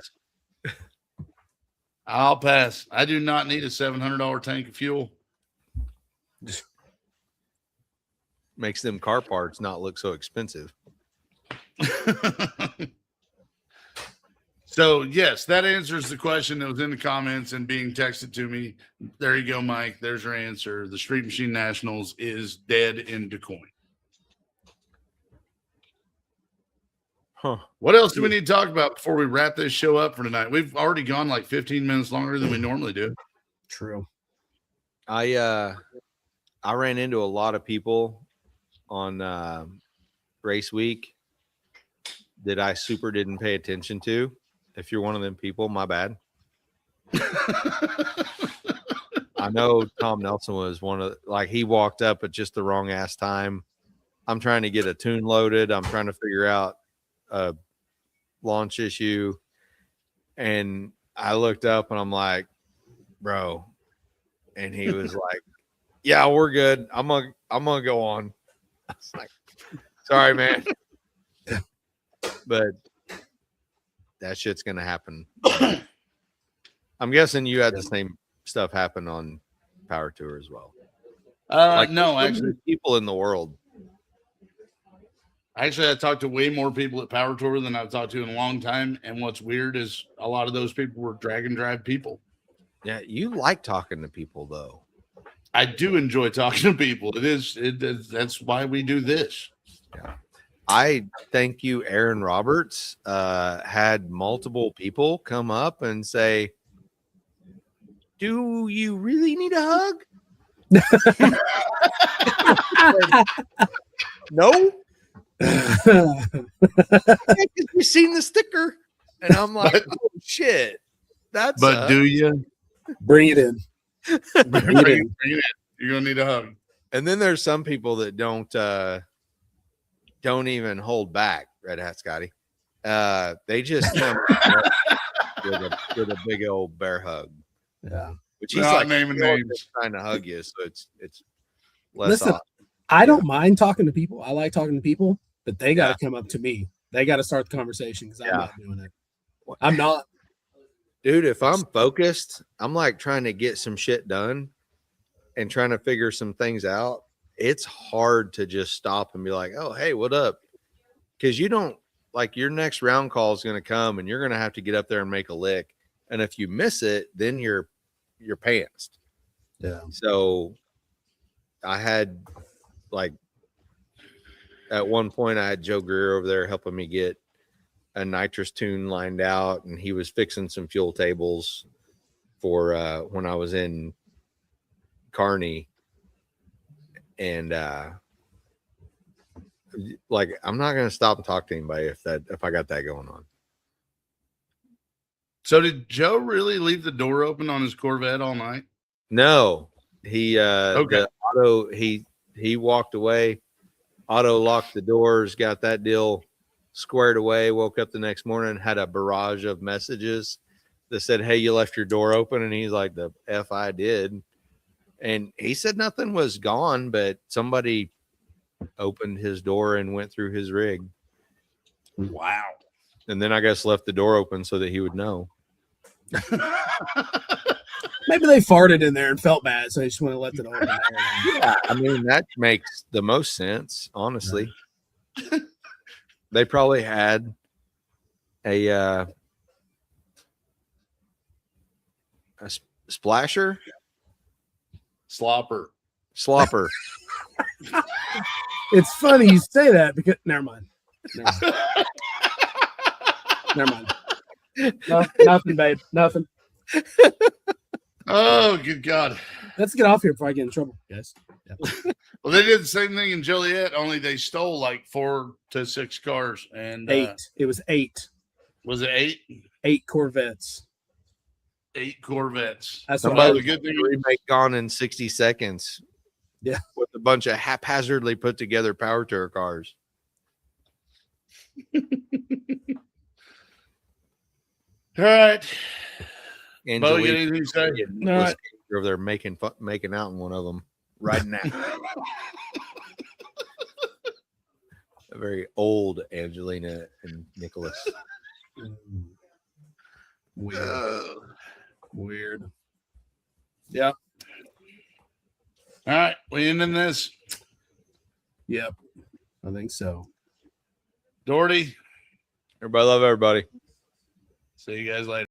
I'll pass. I do not need a $700 tank of fuel. Makes them car parts not look so expensive. So, yes, that answers the question that was in the comments and being texted to me. There you go, Mike. There's your answer. The Street Machine Nationals is dead in DuQuoin. Huh. What else do we need to talk about before we wrap this show up for tonight? We've already gone like 15 minutes longer than we normally do. True. I ran into a lot of people on race week that I didn't pay attention to. If you're one of them people, my bad. I know Tom Nelson was one of he walked up at just the wrong ass time. I'm trying to get a tune loaded. I'm trying to figure out a launch issue, and I looked up and I'm like, bro, and he was like, yeah, we're good. I'm gonna go on. I was like, sorry, man. But that shit's gonna happen. I'm guessing you had the same stuff happen on Power Tour as well. No, actually, people in the world Actually, I talked to way more people at Power Tour than I've talked to in a long time. And what's weird is a lot of those people were drag and drive people. Yeah, you like talking to people though. I do enjoy talking to people. That's why we do this. Yeah. I thank you, Aaron Roberts. Had multiple people come up and say, "Do you really need a hug?" No. You've seen the sticker, and I'm like, "Oh shit, that's." But do you Bring it in. bring it? You're gonna need a hug. And then there's some people that don't even hold back. Red Hat Scotty, they just come with a big old bear hug. Yeah, Which he's Not like naming names. trying to hug you, so it's less. listen, awesome. I don't mind talking to people. I like talking to people, but they got to Yeah. come up to me. They got to start the conversation because I'm Yeah. not doing it. I'm not. Dude, if I'm focused, I'm like trying to get some shit done and trying to figure some things out. It's hard to just stop and be like, "Oh, hey, what up?" Because you don't like your next round call is going to come and you're going to have to get up there and make a lick. And if you miss it, then you're pantsed. Yeah. So I had like at one point I had Joe Greer over there helping me get a nitrous tune lined out, and he was fixing some fuel tables for when I was in Kearney. And like I'm not gonna stop and talk to anybody if I got that going on. So did Joe really leave the door open on his Corvette all night? No, he Okay. the auto he walked away, auto locked the doors, got that deal squared away, woke up the next morning, had a barrage of messages that said, "Hey, you left your door open," and he's like, "The F I did." And he said nothing was gone, but somebody opened his door and went through his rig. Wow. And then I guess left the door open so that he would know. Maybe they farted in there and felt bad, so they just want to let it open. Yeah, I mean, that makes the most sense, honestly. They probably had a splasher, Slopper. slopper. It's funny you say that because never mind. Never mind. No, nothing, babe. Nothing. Oh, good God. Let's get off here before I get in trouble, guys. Yeah. Well, they did the same thing in Joliet, only they stole like 4 to 6 cars. And 8. It was 8. Was it 8? 8 Corvettes. 8 Corvettes. That's what Somebody the good thing. remake gone in 60 seconds. Yeah. With a bunch of haphazardly put together power tour cars. All right. Bo, you got Angelique anything to say? and No, Nicholas Cage over there making out in one of them right now. A very old Angelina and Nicholas. Weird. Weird. Yeah. All right. We ending this. Yep. I think so. Dorty. Everybody love everybody. See you guys later.